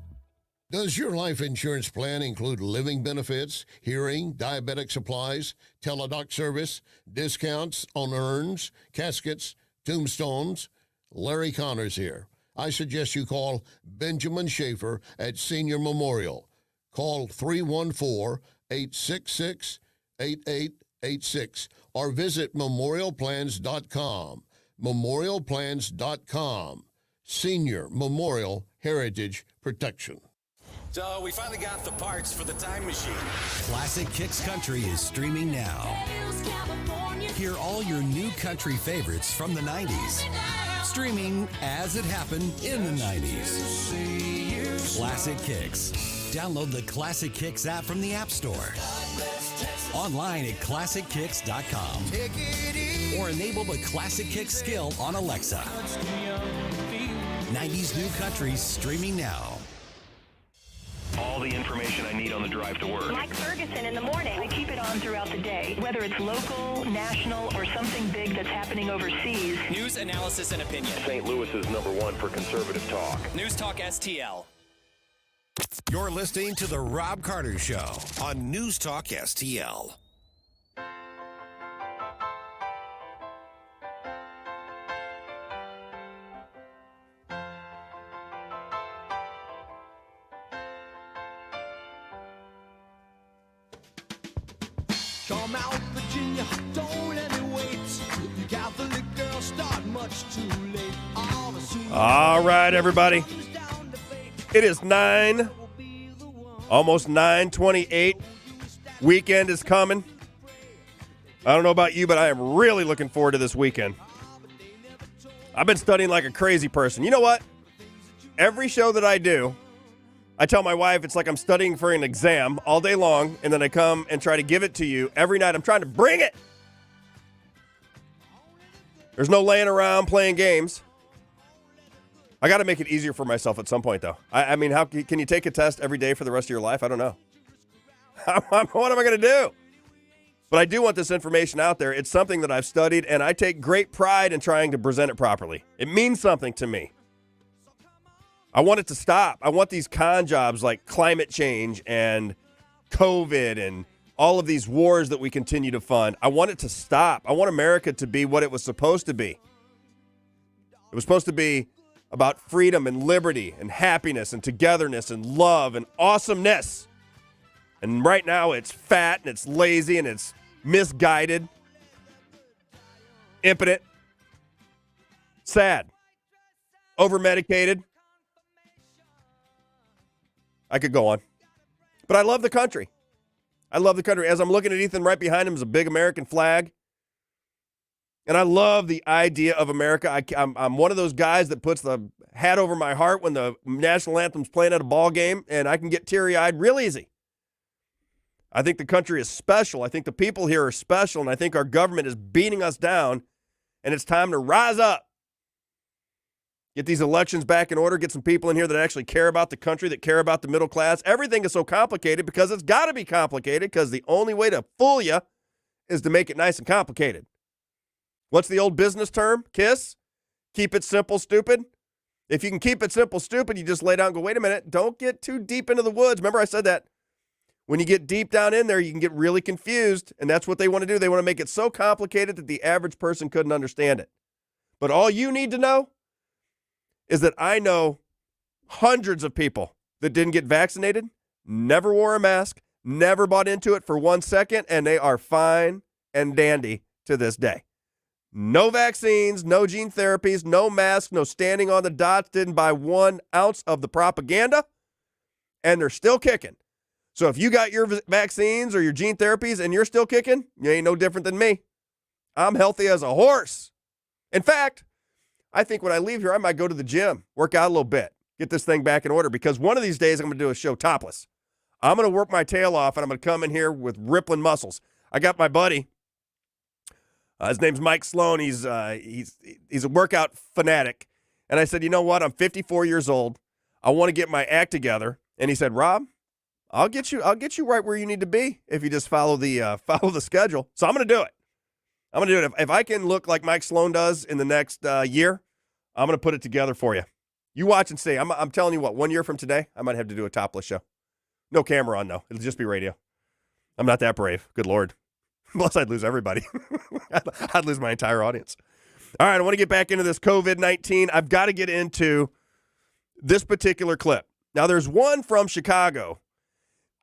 Does your life insurance plan include living benefits, hearing, diabetic supplies, teledoc service, discounts on urns, caskets, tombstones? Larry Connors here. I suggest you call Benjamin Schaefer at Senior Memorial. Call 314-866-8886 or visit memorialplans.com. Memorialplans.com. Senior Memorial Heritage Protection. So we finally got the parts for the time machine. Classic Kicks Country is streaming now. Hear all your new country favorites from the 90s. Streaming as it happened in the 90s. Classic Kicks. Download the Classic Kicks app from the App Store. Online at ClassicKicks.com. Or enable the Classic Kicks skill on Alexa. 90s new country streaming now. all the information I need on the drive to work. Mike Ferguson in the morning. I keep it on throughout the day, whether it's local, national, or something big that's happening overseas. News, analysis, and opinion. St. Louis is #1 for conservative talk. News Talk STL. You're listening to The Robb Carter Show on News Talk STL. Come out, Virginia, don't let it wait. Catholic girls start much too late. All right, everybody. It is almost 9:28. Weekend is coming. I don't know about you, but I am really looking forward to this weekend. I've been studying like a crazy person. You know what? Every show that I do, I tell my wife it's like I'm studying for an exam all day long, and then I come and try to give it to you every night. I'm trying to bring it. There's no laying around playing games. I got to make it easier for myself at some point, though. I mean, how can you take a test every day for the rest of your life? I don't know. What am I going to do? But I do want this information out there. It's something that I've studied, and I take great pride in trying to present it properly. It means something to me. I want it to stop. I want these con jobs like climate change and COVID and all of these wars that we continue to fund. I want it to stop. I want America to be what it was supposed to be. It was supposed to be about freedom and liberty and happiness and togetherness and love and awesomeness. And right now it's fat and it's lazy and it's misguided, impotent, sad, over-medicated. I could go on. But I love the country. I love the country. As I'm looking at Ethan, right behind him is a big American flag. And I love the idea of America. I'm one of those guys that puts the hat over my heart when the national anthem's playing at a ball game, and I can get teary-eyed real easy. I think the country is special. I think the people here are special, and I think our government is beating us down, and it's time to rise up. Get these elections back in order, get some people in here that actually care about the country, that care about the middle class. Everything is so complicated because it's got to be complicated, because the only way to fool you is to make it nice and complicated. What's the old business term? KISS? Keep it simple, stupid. If you can keep it simple, stupid, you just lay down and go, wait a minute, don't get too deep into the woods. Remember I said that? When you get deep down in there, you can get really confused, and that's what they want to do. They want to make it so complicated that the average person couldn't understand it. But all you need to know is that I know hundreds of people that didn't get vaccinated, never wore a mask, never bought into it for 1 second, and they are fine and dandy to this day. No vaccines, no gene therapies, no masks, no standing on the dots, didn't buy 1 ounce of the propaganda, and they're still kicking. So if you got your vaccines or your gene therapies and you're still kicking, you ain't no different than me. I'm healthy as a horse. In fact, I think when I leave here, I might go to the gym, work out a little bit, get this thing back in order, because one of these days I'm going to do a show topless. I'm going to work my tail off, and I'm going to come in here with rippling muscles. I got my buddy. His name's Mike Sloan. He's a workout fanatic. And I said, you know what? I'm 54 years old. I want to get my act together. And he said, Rob, I'll get you right where you need to be if you just follow the schedule. So I'm going to do it. I'm going to do it. If I can look like Mike Sloan does in the next year, I'm going to put it together for you. You watch and see. I'm telling you what, 1 year from today, I might have to do a topless show. No camera on, though. It'll just be radio. I'm not that brave. Good Lord. Plus, I'd lose everybody. I'd lose my entire audience. All right, I want to get back into this COVID-19. I've got to get into this particular clip. Now, there's one from Chicago.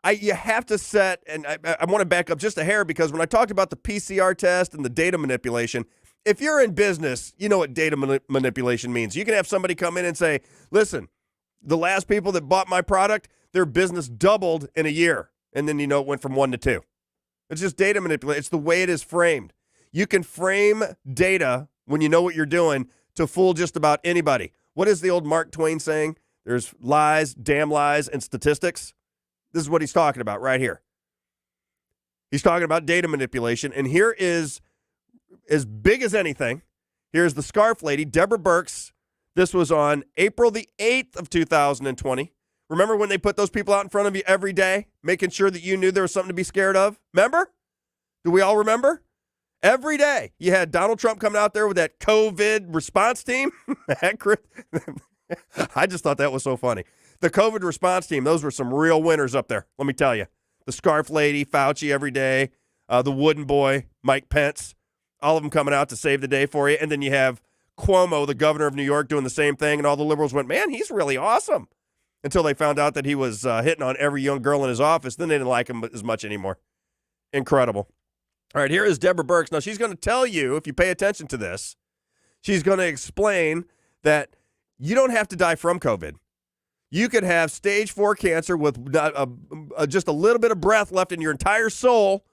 You have to set, and I want to back up just a hair, because when I talked about the PCR test and the data manipulation, if you're in business, you know what data manipulation means. You can have somebody come in and say, listen, the last people that bought my product, their business doubled in a year. And then, it went from 1 to 2. It's just data manipulation. It's the way it is framed. You can frame data when you know what you're doing to fool just about anybody. What is the old Mark Twain saying? There's lies, damn lies, and statistics. This is what he's talking about right here. He's talking about data manipulation. And here is, as big as anything, here's the scarf lady, Deborah Birx. This was on April the 8th of 2020, Remember when they put those people out in front of you every day, making sure that you knew there was something to be scared of? Remember? Do we all remember? Every day you had Donald Trump coming out there with that COVID response team. I just thought that was so funny. The COVID response team, those were some real winners up there, let me tell you. The scarf lady, Fauci every day, the wooden boy, Mike Pence, all of them coming out to save the day for you. And then you have Cuomo, the governor of New York, doing the same thing. And all the liberals went, man, he's really awesome. Until they found out that he was hitting on every young girl in his office. Then they didn't like him as much anymore. Incredible. All right, here is Deborah Birx. Now, she's going to tell you, if you pay attention to this, she's going to explain that you don't have to die from COVID. You could have stage 4 cancer with just a little bit of breath left in your entire soul,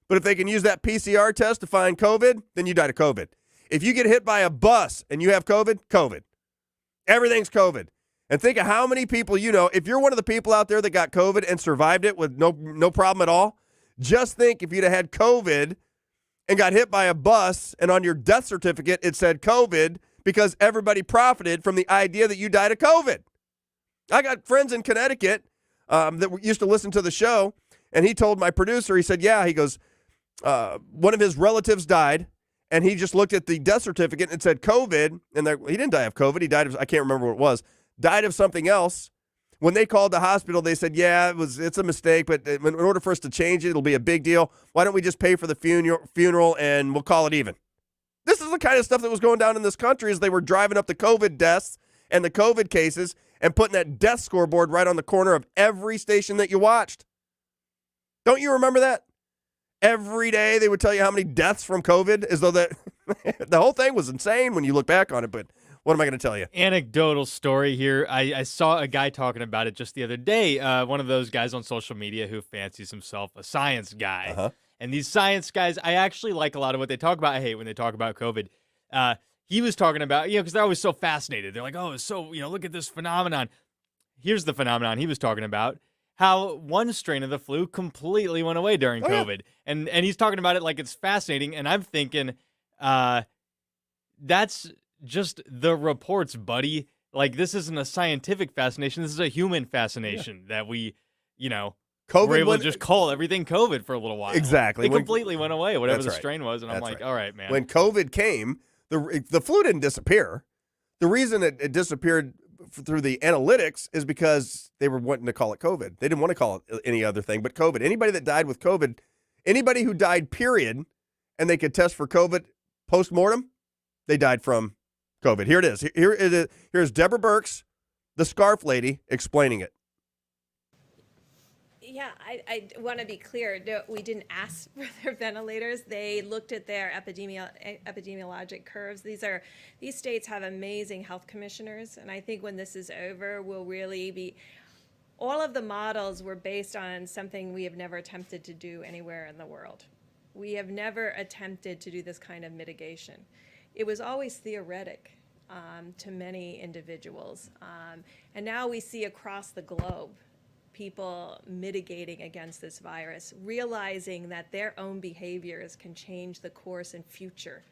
but if they can use that PCR test to find COVID, then you died of COVID. If you get hit by a bus and you have COVID, COVID. Everything's COVID. And think of how many people you know. If you're one of the people out there that got COVID and survived it with no problem at all, just think if you'd have had COVID and got hit by a bus and on your death certificate it said COVID because everybody profited from the idea that you died of COVID. I got friends in Connecticut that used to listen to the show, and he told my producer, he said, yeah, he goes, one of his relatives died, and he just looked at the death certificate and it said COVID, and he didn't die of COVID. He died of, I can't remember what it was, died of something else. When they called the hospital, they said, yeah, it's a mistake, but in order for us to change it, it'll be a big deal. Why don't we just pay for the funeral and we'll call it even? This is the kind of stuff that was going down in this country as they were driving up the COVID deaths and the COVID cases and putting that death scoreboard right on the corner of every station that you watched. Don't you remember that? Every day they would tell you how many deaths from COVID, as though that the whole thing was insane when you look back on it, but what am I going to tell you? Anecdotal story here. I saw a guy talking about it just the other day. One of those guys on social media who fancies himself a science guy. Uh-huh. And these science guys, I actually like a lot of what they talk about. I hate when they talk about COVID. He was talking about, because they're always so fascinated. They're like, oh, it's so, look at this phenomenon. Here's the phenomenon he was talking about. How one strain of the flu completely went away during COVID. Yeah. And he's talking about it like it's fascinating. And I'm thinking, that's just the reports, buddy. Like, this isn't a scientific fascination. This is a human fascination that we, COVID were able to just call everything COVID for a little while. Exactly. It completely went away, whatever the right. strain was. And I'm like, all right, man. When COVID came, the flu didn't disappear. The reason it disappeared through the analytics is because they were wanting to call it COVID. They didn't want to call it any other thing but COVID. Anybody that died with COVID, anybody who died, period, and they could test for COVID post-mortem, they died from COVID. Here it is. Here's Deborah Birx, the scarf lady, explaining it. Yeah, I want to be clear. No, we didn't ask for their ventilators. They looked at their epidemiologic curves. These states have amazing health commissioners, and I think when this is over, we'll really be. All of the models were based on something we have never attempted to do anywhere in the world. We have never attempted to do this kind of mitigation. It was always theoretic to many individuals, and now we see across the globe people mitigating against this virus, realizing that their own behaviors can change the course and future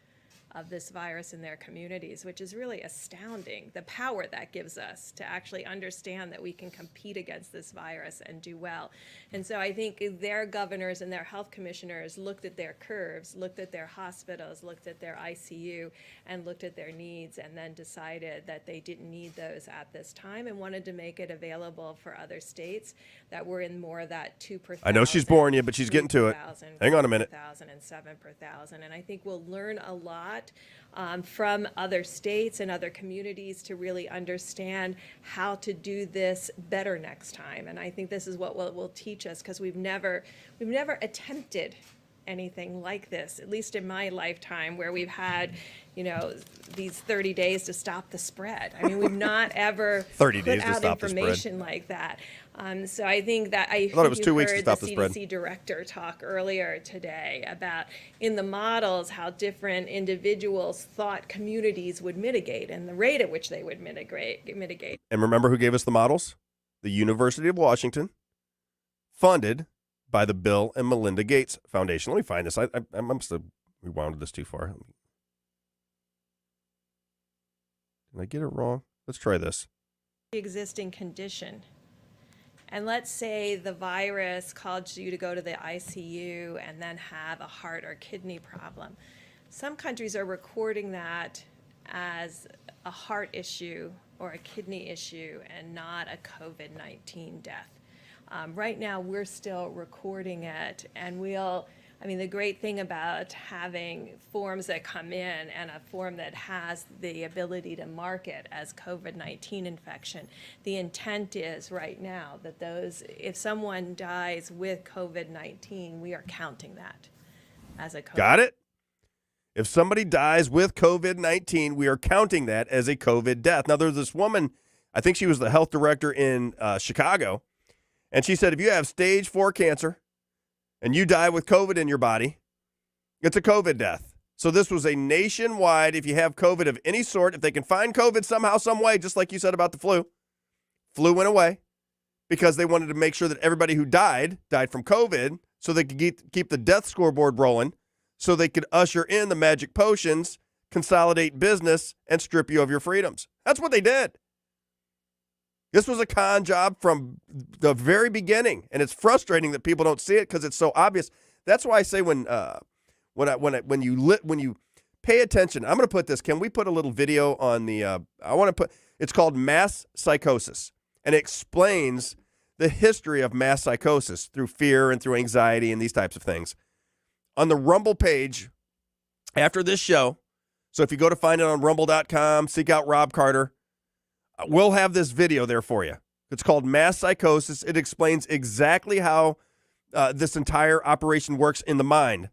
of this virus in their communities, which is really astounding, the power that gives us to actually understand that we can compete against this virus and do well. And so I think their governors and their health commissioners looked at their curves, looked at their hospitals, looked at their ICU, and looked at their needs, and then decided that they didn't need those at this time and wanted to make it available for other states that were in more of that 2 per thousand. I know she's boring you, but she's getting to it. Hang on a minute. 1,000 and 7 per thousand. And I think we'll learn a lot from other states and other communities to really understand how to do this better next time. And I think this is what will teach us, because we've never attempted anything like this, at least in my lifetime, where we've had, these 30 days to stop the spread. I mean, we've not ever 30 put days to out stop the information like that. So I think that I thought it was 2 weeks to heard stop the the spread. CDC director talk earlier today about in the models how different individuals thought communities would mitigate and the rate at which they would mitigate. And remember who gave us the models? The University of Washington, funded by the Bill and Melinda Gates Foundation. Let me find this. I must have rewound this too far. Did I get it wrong? Let's try this. Existing condition And let's say the virus caused you to go to the ICU and then have a heart or kidney problem. Some countries are recording that as a heart issue or a kidney issue and not a COVID-19 death. Right now, we're still recording it, and the great thing about having forms that come in and a form that has the ability to mark it as COVID-19 infection, the intent is right now that if someone dies with COVID-19, we are counting that as a COVID. Got it? If somebody dies with COVID-19, we are counting that as a COVID death. Now, there's this woman, I think she was the health director in Chicago, and she said if you have stage 4 cancer and you die with COVID in your body, it's a COVID death. So this was a nationwide, if you have COVID of any sort, if they can find COVID somehow, some way, just like you said about the flu went away because they wanted to make sure that everybody who died from COVID so they could keep the death scoreboard rolling, so they could usher in the magic potions, consolidate business, and strip you of your freedoms. That's what they did. This was a con job from the very beginning, and it's frustrating that people don't see it because it's so obvious. That's why I say when you pay attention, I'm going to put this. Can we put a little video on the? It's called mass psychosis, and it explains the history of mass psychosis through fear and through anxiety and these types of things. On the Rumble page after this show, so if you go to find it on rumble.com, seek out Robb Carter, we'll have this video there for you. It's called Mass Psychosis. It explains exactly how this entire operation works in the mind.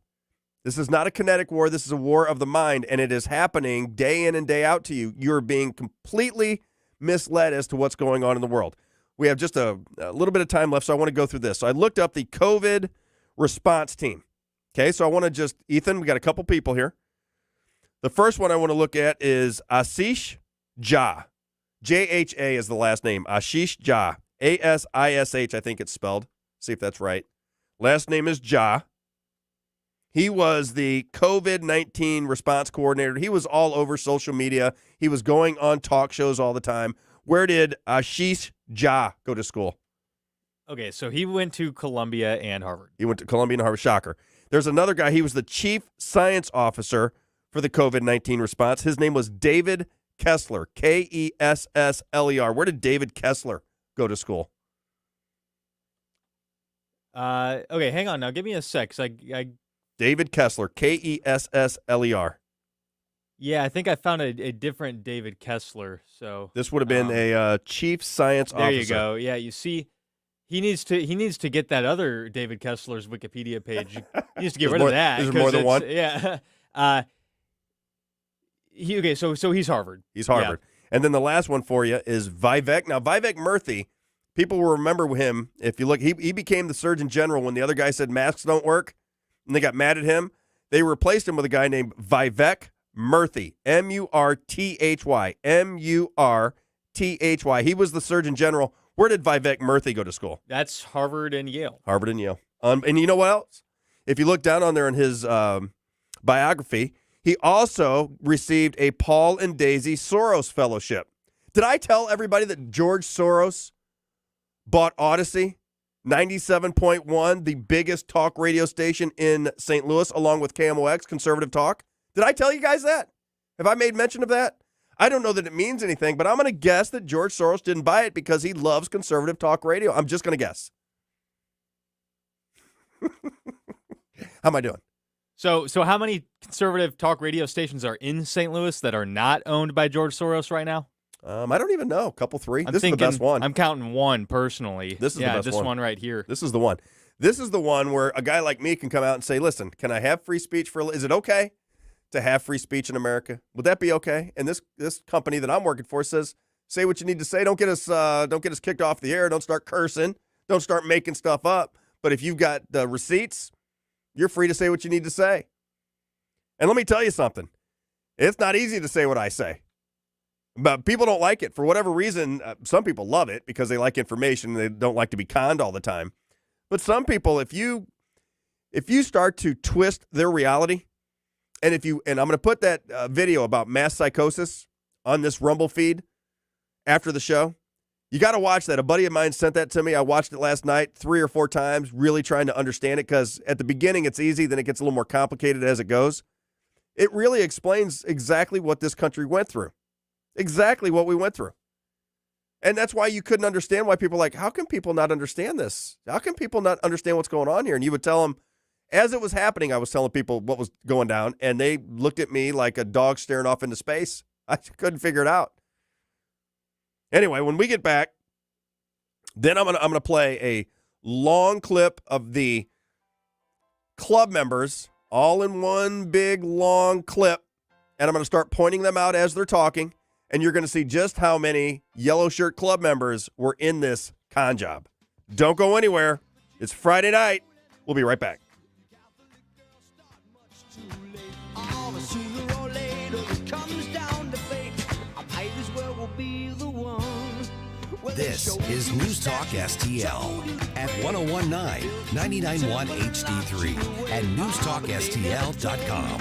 This is not a kinetic war. This is a war of the mind, and it is happening day in and day out to you. You're being completely misled as to what's going on in the world. We have just a little bit of time left, so I want to go through this. So I looked up the COVID response team. Okay, so I want to Ethan, we got a couple people here. The first one I want to look at is Ashish Jha. J-H-A is the last name. Ashish Jha. A-S-I-S-H, I think it's spelled. See if that's right. Last name is Jha. He was the COVID-19 response coordinator. He was all over social media. He was going on talk shows all the time. Where did Ashish Jha go to school? Okay, so he went to Columbia and Harvard. He went to Columbia and Harvard. Shocker. There's another guy. He was the chief science officer for the COVID-19 response. His name was David Kessler, K-E-S-S-L-E-R. Where did David Kessler go to school? Okay, hang on now. Give me a sec. David Kessler, K-E-S-S-L-E-R. Yeah, I think I found a different David Kessler. So this would have been a chief science officer. There you go. Yeah, you see, he needs to get that other David Kessler's Wikipedia page. He needs to get rid of that. Is there more than one? Yeah. So he's Harvard. He's Harvard. Yeah. And then the last one for you is Vivek. Now, Vivek Murthy, people will remember him. If you look, he became the Surgeon General when the other guy said masks don't work, and they got mad at him. They replaced him with a guy named Vivek Murthy, M-U-R-T-H-Y, M-U-R-T-H-Y. He was the Surgeon General. Where did Vivek Murthy go to school? That's Harvard and Yale. Harvard and Yale. And you know what else? If you look down on there in his biography, he also received a Paul and Daisy Soros Fellowship. Did I tell everybody that George Soros bought Odyssey, 97.1, the biggest talk radio station in St. Louis, along with KMOX, Conservative Talk? Did I tell you guys that? Have I made mention of that? I don't know that it means anything, but I'm going to guess that George Soros didn't buy it because he loves Conservative Talk radio. I'm just going to guess. How am I doing? So how many conservative talk radio stations are in St. Louis that are not owned by George Soros right now? I don't even know. A couple, three. This is the best one. I'm counting one personally. This is the best one. This one right here. This is the one. This is the one where a guy like me can come out and say, listen, can I have free speech is it okay to have free speech in America? Would that be okay? And this company that I'm working for says, say what you need to say. Don't get us kicked off the air. Don't start cursing. Don't start making stuff up. But if you've got the receipts, you're free to say what you need to say. And let me tell you something. It's not easy to say what I say. But people don't like it. For whatever reason, some people love it because they like information. They don't like to be conned all the time. But some people, if you start to twist their reality, and I'm going to put that video about mass psychosis on this Rumble feed after the show, You got to watch that. A buddy of mine sent that to me. I watched it last night 3 or 4 times, really trying to understand it because at the beginning it's easy, then it gets a little more complicated as it goes. It really explains exactly what this country went through, exactly what we went through. And that's why you couldn't understand why people are like, how can people not understand this? How can people not understand what's going on here? And you would tell them, as it was happening, I was telling people what was going down, and they looked at me like a dog staring off into space. I couldn't figure it out. Anyway, when we get back, then I'm gonna play a long clip of the club members, all in one big long clip, and I'm gonna start pointing them out as they're talking, and you're gonna see just how many yellow shirt club members were in this con job. Don't go anywhere. It's Friday night. We'll be right back. This is News Talk STL at 1019, 99.1 HD3 and newstalkstl.com.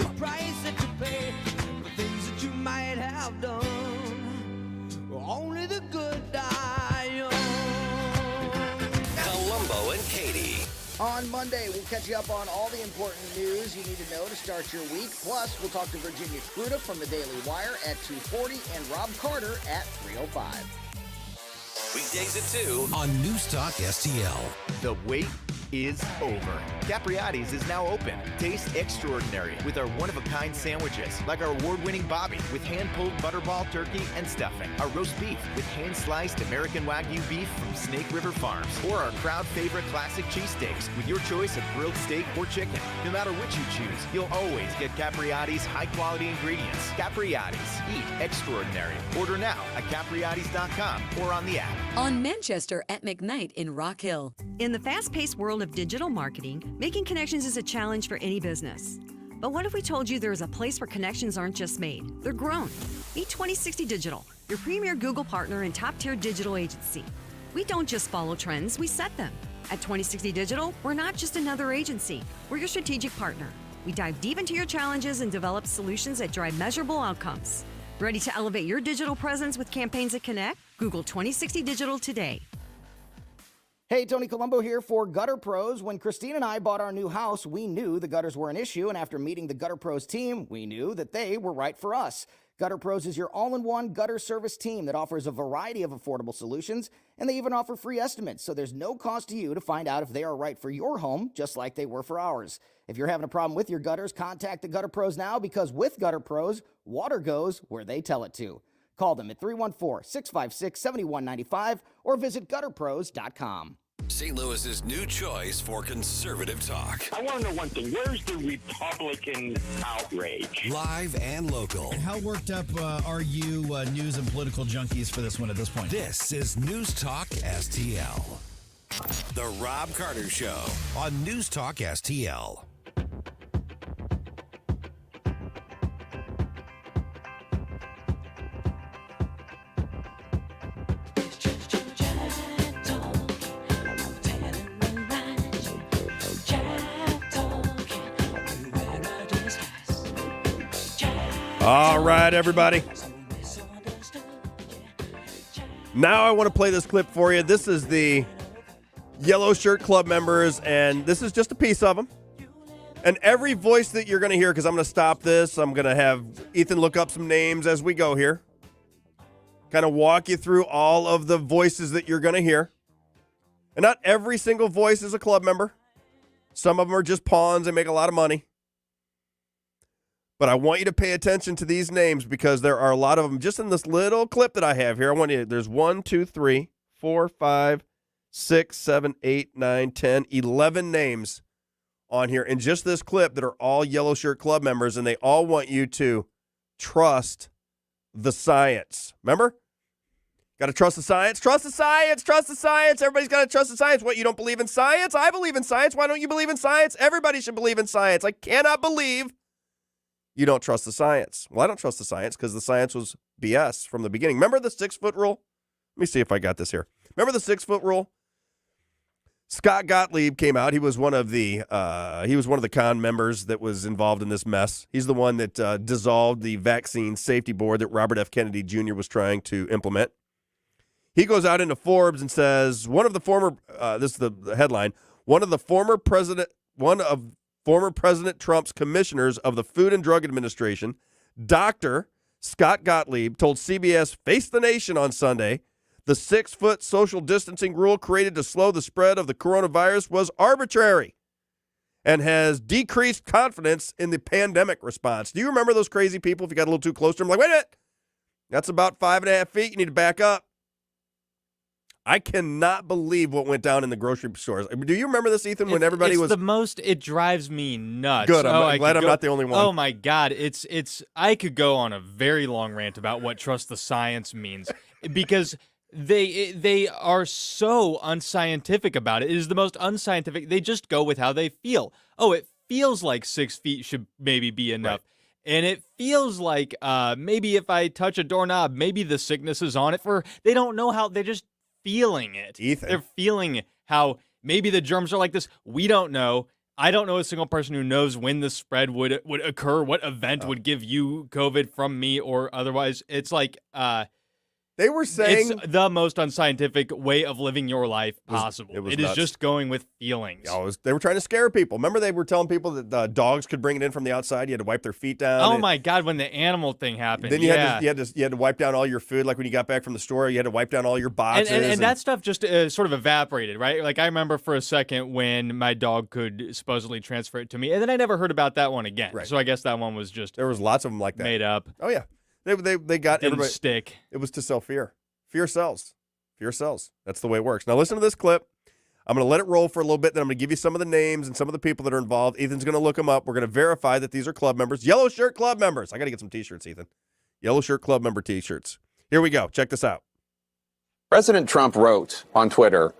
Columbo and Katie. On Monday, we'll catch you up on all the important news you need to know to start your week. Plus, we'll talk to Virginia Kruta from the Daily Wire at 2:40 and Robb Carter at 3:05. Weekdays at 2 on News Talk STL. The wait is over. Capriati's is now open. Taste extraordinary with our one-of-a-kind sandwiches, like our award-winning Bobby with hand-pulled butterball turkey and stuffing, our roast beef with hand-sliced American Wagyu beef from Snake River Farms, or our crowd-favorite classic cheesesteaks with your choice of grilled steak or chicken. No matter which you choose, you'll always get Capriati's high-quality ingredients. Capriati's. Eat extraordinary. Order now at capriatis.com or on the app. On Manchester at McKnight in Rock Hill. In the fast-paced world of digital marketing, making connections is a challenge for any business. But what if we told you there is a place where connections aren't just made, they're grown? Meet 2060 Digital, your premier Google partner and top-tier digital agency. We don't just follow trends, we set them. At 2060 Digital, we're not just another agency, we're your strategic partner. We dive deep into your challenges and develop solutions that drive measurable outcomes. Ready to elevate your digital presence with campaigns that connect? Google 2060 Digital today. Hey, Tony Colombo here for Gutter Pros. When Christine and I bought our new house, we knew the gutters were an issue, and after meeting the Gutter Pros team, we knew that they were right for us. Gutter Pros is your all-in-one gutter service team that offers a variety of affordable solutions, and they even offer free estimates, so there's no cost to you to find out if they are right for your home, just like they were for ours. If you're having a problem with your gutters, contact the Gutter Pros now, because with Gutter Pros, water goes where they tell it to. Call them at 314-656-7195 or visit gutterpros.com. St. Louis's new choice for conservative talk. I want to know one thing. Where's the Republican outrage? Live and local. How worked up are you news and political junkies for this one at this point? This is News Talk STL. The Robb Carter Show on News Talk STL. All right, everybody. Now I want to play this clip for you. This is the Yellow Shirt Club members, and this is just a piece of them. And every voice that you're going to hear, because I'm going to stop this, I'm going to have Ethan look up some names as we go here. Kind of walk you through all of the voices that you're going to hear. And not every single voice is a club member. Some of them are just pawns and make a lot of money. But I want you to pay attention to these names because there are a lot of them just in this little clip that I have here. There's 1, 2, 3, 4, 5, 6, 7, 8, 9, 10, 11 names on here in just this clip that are all Yellow Shirt Club members, and they all want you to trust the science. Remember? Got to trust the science. Trust the science. Trust the science. Everybody's got to trust the science. What, you don't believe in science? I believe in science. Why don't you believe in science? Everybody should believe in science. I cannot believe you don't trust the science. Well, I don't trust the science because the science was BS from the beginning. Remember the 6-foot rule? Let me see if I got this here. Remember the 6-foot rule? Scott Gottlieb came out. He was one of the con members that was involved in this mess. He's the one that dissolved the vaccine safety board that Robert F. Kennedy Jr. was trying to implement. He goes out into Forbes and says one of the former this is the headline, one of former President Trump's commissioners of the Food and Drug Administration, Dr. Scott Gottlieb, told CBS Face the Nation on Sunday the 6-foot social distancing rule created to slow the spread of the coronavirus was arbitrary and has decreased confidence in the pandemic response. Do you remember those crazy people if you got a little too close to them? Like, wait a minute, that's about 5.5 feet. You need to back up. I cannot believe what went down in the grocery stores. Do you remember this, Ethan, when everybody was... It drives me nuts. Good. I'm glad I'm not the only one. Oh, my God. I could go on a very long rant about what trust the science means because they are so unscientific about it. It is the most unscientific. They just go with how they feel. Oh, it feels like 6 feet should maybe be enough. Right. And it feels like maybe if I touch a doorknob, maybe the sickness is on it. They don't know how, they're just feeling it. Ethan. They're feeling how maybe the germs are like this. We don't know. I don't know a single person who knows when the spread would occur, what event would give you COVID from me or otherwise. It's like they were saying it's the most unscientific way of living your life possible. It is just going with feelings. They were trying to scare people. Remember they were telling people that dogs could bring it in from the outside. You had to wipe their feet down. Oh my God, when the animal thing happened. Then you had to wipe down all your food. Like when you got back from the store, you had to wipe down all your boxes. And that stuff just sort of evaporated, right? Like I remember for a second when my dog could supposedly transfer it to me, and then I never heard about that one again. Right. So I guess that one was just there was lots of them like that made up. Oh yeah. They got Didn't everybody. Stick. It was to sell fear. Fear sells. Fear sells. That's the way it works. Now listen to this clip. I'm going to let it roll for a little bit, then I'm going to give you some of the names and some of the people that are involved. Ethan's going to look them up. We're going to verify that these are club members. Yellow shirt club members. I got to get some T-shirts, Ethan. Yellow shirt club member T-shirts. Here we go. Check this out. President Trump wrote on Twitter,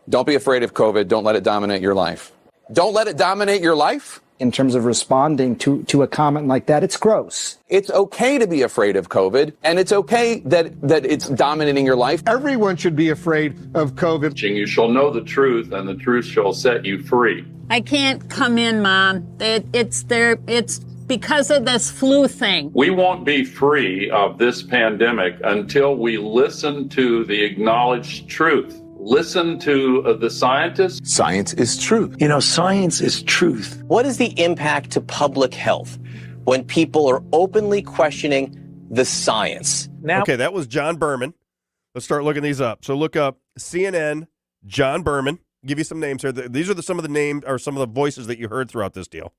"Don't be afraid of COVID. Don't let it dominate your life." Don't let it dominate your life? In terms of responding to a comment like that, it's gross. It's okay to be afraid of COVID, and it's okay that it's dominating your life. Everyone should be afraid of COVID. You shall know the truth, and the truth shall set you free. I can't come in, Mom. It's because of this flu thing. We won't be free of this pandemic until we listen to the acknowledged truth. Listen to the scientists. Science is truth. You know, science is truth. What is the impact to public health when people are openly questioning the science? Okay, that was John Berman. Let's start looking these up. So look up CNN, John Berman. Give you some names here. These are some of the names or some of the voices that you heard throughout this deal.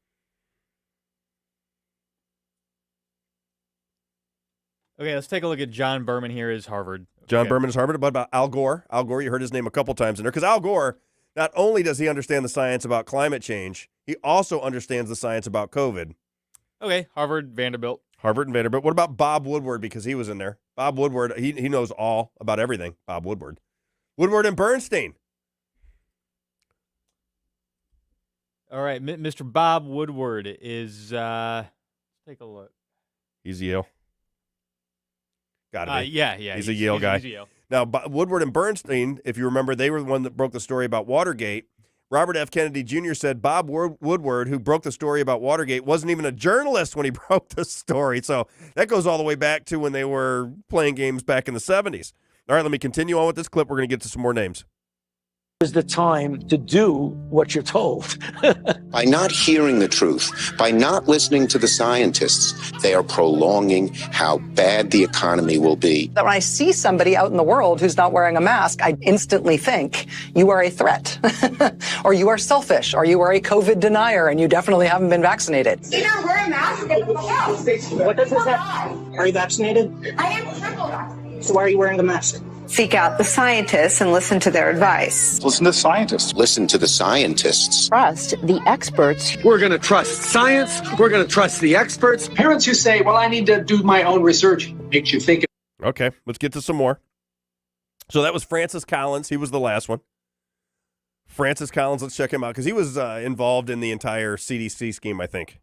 Okay, let's take a look at John Berman here is Harvard. John Berman is Harvard. What about Al Gore? Al Gore, you heard his name a couple times in there. Because Al Gore, not only does he understand the science about climate change, he also understands the science about COVID. Okay, Harvard, Vanderbilt. Harvard and Vanderbilt. What about Bob Woodward? Because he was in there. Bob Woodward, he knows all about everything. Bob Woodward. Woodward and Bernstein. All right, Mr. Bob Woodward is, let's take a look. He's Yale. Gotta be. Yeah. He's a Yale guy. He's Yale. Now, Woodward and Bernstein, if you remember, they were the one that broke the story about Watergate. Robert F. Kennedy Jr. said Bob Woodward, who broke the story about Watergate, wasn't even a journalist when he broke the story. So that goes all the way back to when they were playing games back in the 70s. All right, let me continue on with this clip. We're going to get to some more names. Is the time to do what you're told. By not hearing the truth, by not listening to the scientists, they are prolonging how bad the economy will be. When I see somebody out in the world who's not wearing a mask, I instantly think you are a threat, or you are selfish, or you are a COVID denier, and you definitely haven't been vaccinated. Either wear a mask or get the fuck out. What does this have? Are you vaccinated? I am triple vaccinated. So why are you wearing the mask? Seek out the scientists and listen to their advice. Listen to scientists. Listen to the scientists. Trust the experts. We're going to trust science. We're going to trust the experts. Parents who say, well, I need to do my own research, makes you think. Okay, let's get to some more. So that was Francis Collins. He was the last one. Francis Collins, let's check him out because he was involved in the entire CDC scheme, I think.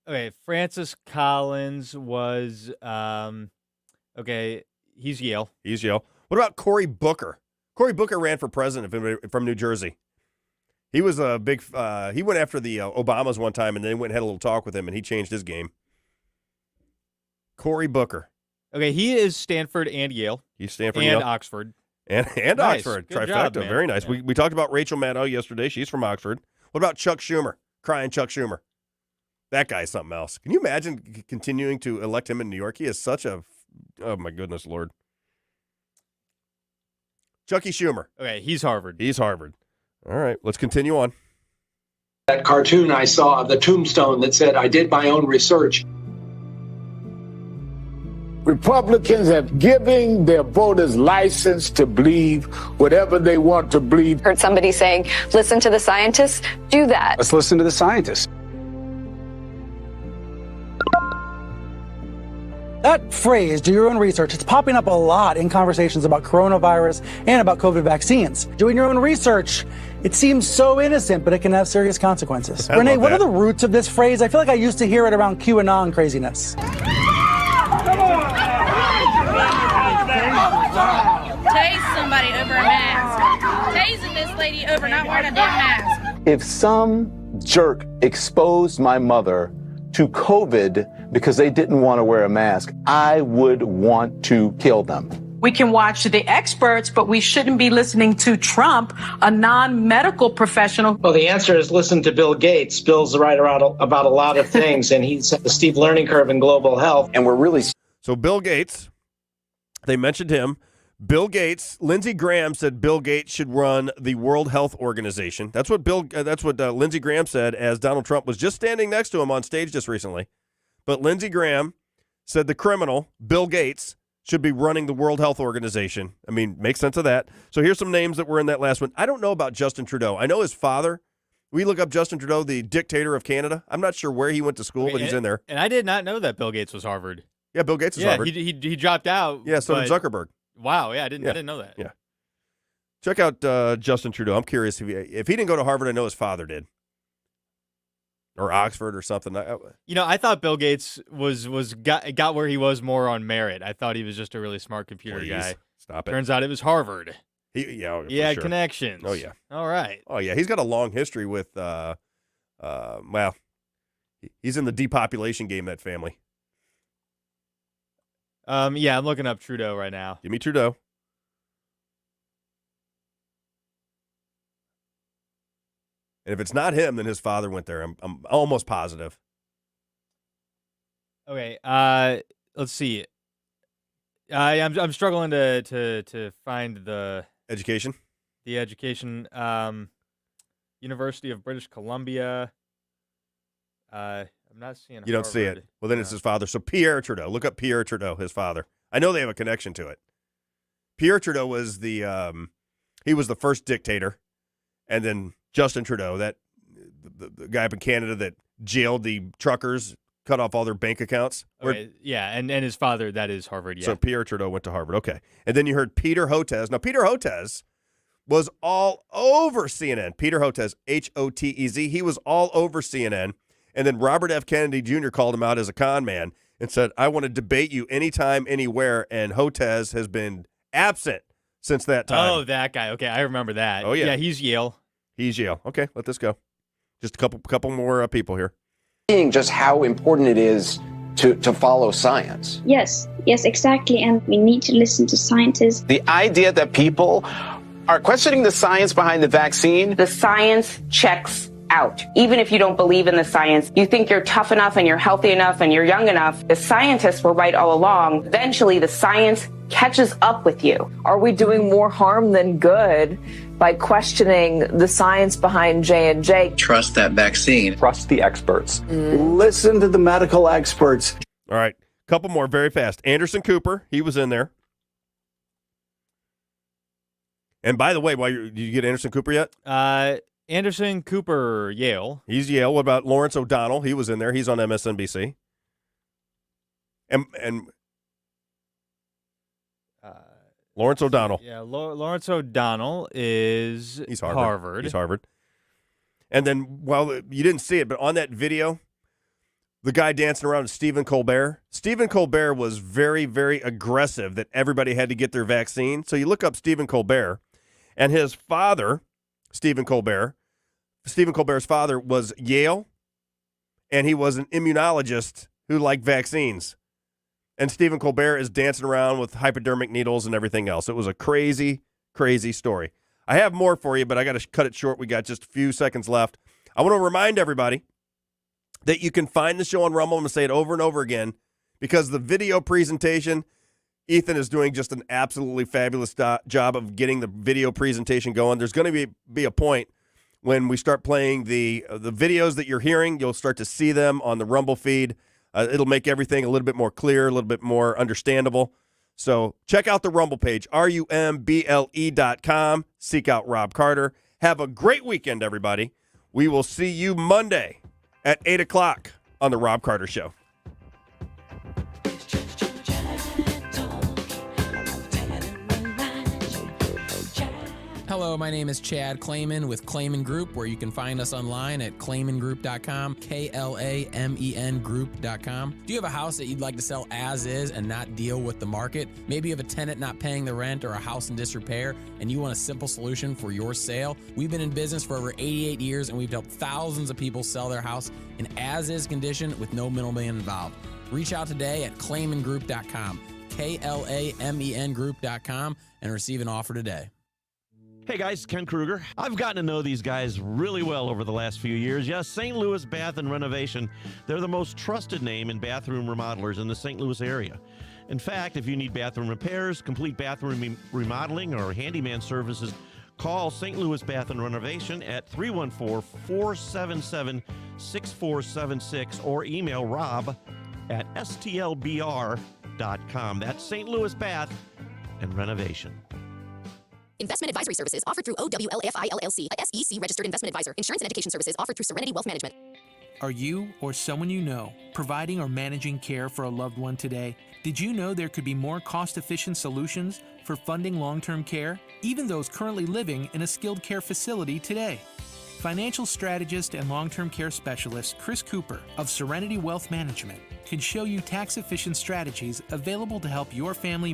Okay, Francis Collins was, okay, he's Yale. He's Yale. What about Cory Booker? Cory Booker ran for president from New Jersey. He was a big, he went after the Obamas one time and then went and had a little talk with him and he changed his game. Cory Booker. Okay, he is Stanford and Yale. He's Stanford and Yale. Oxford. And Nice. Oxford. Good Trifecta. job, man. Very nice. Yeah. We talked about Rachel Maddow yesterday. She's from Oxford. What about Chuck Schumer? Crying Chuck Schumer. That guy's something else. Can you imagine continuing to elect him in New York? He is such a, oh my goodness, Lord. Chucky Schumer. Okay, he's Harvard. He's Harvard. All right, let's continue on. That cartoon I saw of the tombstone that said, I did my own research. Republicans have given their voters license to believe whatever they want to believe. Heard somebody saying, listen to the scientists, do that. Let's listen to the scientists. That phrase, do your own research, it's popping up a lot in conversations about coronavirus and about COVID vaccines. Doing your own research, it seems so innocent, but it can have serious consequences. Renee, what are the roots of this phrase? I feel like I used to hear it around QAnon craziness. Tase somebody over a mask. Tasing this lady over not wearing a damn mask. If some jerk exposed my mother to COVID because they didn't want to wear a mask, I would want to kill them. We can watch the experts, but we shouldn't be listening to Trump, a non-medical professional. Well, the answer is listen to Bill Gates. Bill's right about a lot of things, and he's a steep learning curve in global health. And we're really... So Bill Gates, they mentioned him. Bill Gates, Lindsey Graham said Bill Gates should run the World Health Organization. That's what Lindsey Graham said as Donald Trump was just standing next to him on stage just recently. But Lindsey Graham said the criminal, Bill Gates, should be running the World Health Organization. I mean, makes sense of that. So here's some names that were in that last one. I don't know about Justin Trudeau. I know his father. We look up Justin Trudeau, the dictator of Canada. I'm not sure where he went to school, but he's in there. And I did not know that Bill Gates was Harvard. Yeah, Bill Gates is Harvard. He dropped out. Yeah, so did Zuckerberg. Wow, yeah, I didn't know that. Yeah. Check out Justin Trudeau. I'm curious if he didn't go to Harvard, I know his father did. Or Oxford or something. I thought Bill Gates got where he was more on merit. I thought he was just a really smart computer guy. Stop it. Turns out it was Harvard. He had sure. Connections. Oh, yeah. All right. Oh, yeah. He's got a long history with, he's in the depopulation game, that family. Yeah, I'm looking up Trudeau right now. Give me Trudeau. And if it's not him, then his father went there. I'm almost positive. Okay, let's see. I'm struggling to find the education. The education. University of British Columbia. I'm not seeing. You don't see it. Well, then it's his father. So Pierre Trudeau. Look up Pierre Trudeau, his father. I know they have a connection to it. Pierre Trudeau was he was the first dictator, and then Justin Trudeau, the guy up in Canada that jailed the truckers, cut off all their bank accounts. Okay, yeah, and his father, that is Harvard, yeah. So Pierre Trudeau went to Harvard, okay. And then you heard Peter Hotez. Now, Peter Hotez was all over CNN. Peter Hotez, Hotez, he was all over CNN. And then Robert F. Kennedy Jr. called him out as a con man and said, I want to debate you anytime, anywhere. And Hotez has been absent since that time. Oh, that guy. Okay, I remember that. Oh, yeah. Yeah, he's Yale. He's Yale. Okay, let this go. Just a couple more people here. Seeing just how important it is to follow science. Yes, exactly. And we need to listen to scientists. The idea that people are questioning the science behind the vaccine. The science checks out. Even if you don't believe in the science, you think you're tough enough and you're healthy enough and you're young enough. The scientists were right all along. Eventually, the science catches up with you. Are we doing more harm than good by questioning the science behind J&J? Trust that vaccine. Trust the experts. Listen to the medical experts. All right, couple more very fast. Anderson Cooper, he was in there. And by the way, did you get Anderson Cooper yet? Anderson Cooper, Yale. He's Yale. What about Lawrence O'Donnell? He was in there. He's on MSNBC. And Lawrence O'Donnell. Yeah, Lawrence O'Donnell is Harvard. He's Harvard. And then, well, you didn't see it, but on that video, the guy dancing around is Stephen Colbert. Stephen Colbert was very, very aggressive that everybody had to get their vaccine. So you look up Stephen Colbert, and his father, Stephen Colbert's father was Yale, and he was an immunologist who liked vaccines. and Stephen Colbert is dancing around with hypodermic needles and everything else. It was a crazy, crazy story. I have more for you, but I got to cut it short. We got just a few seconds left. I want to remind everybody that you can find the show on Rumble. I'm going to say it over and over again because the video presentation, Ethan is doing just an absolutely fabulous job of getting the video presentation going. There's going to be a point when we start playing the videos that you're hearing. You'll start to see them on the Rumble feed. It'll make everything a little bit more clear, a little bit more understandable. So check out the Rumble page, rumble.com. Seek out Robb Carter. Have a great weekend, everybody. We will see you Monday at 8 o'clock on the Robb Carter Show. Hello, my name is Chad Clayman with Clayman Group, where you can find us online at claymangroup.com, KLAMEN group.com. Do you have a house that you'd like to sell as is and not deal with the market? Maybe you have a tenant not paying the rent or a house in disrepair and you want a simple solution for your sale? We've been in business for over 88 years and we've helped thousands of people sell their house in as-is condition with no middleman involved. Reach out today at claymangroup.com, KLAMEN group.com, and receive an offer today. Hey guys, Ken Kruger. I've gotten to know these guys really well over the last few years. Yes, St. Louis Bath and Renovation. They're the most trusted name in bathroom remodelers in the St. Louis area. In fact, if you need bathroom repairs, complete bathroom remodeling, or handyman services, call St. Louis Bath and Renovation at 314-477-6476 or email Robb at stlbr.com. That's St. Louis Bath and Renovation. Investment advisory services offered through OWLAFI LLC, a SEC registered investment advisor. Insurance and education services offered through Serenity Wealth Management. Are you or someone you know providing or managing care for a loved one today? Did you know there could be more cost-efficient solutions for funding long-term care, even those currently living in a skilled care facility today? Financial strategist and long-term care specialist Chris Cooper of Serenity Wealth Management can show you tax-efficient strategies available to help your family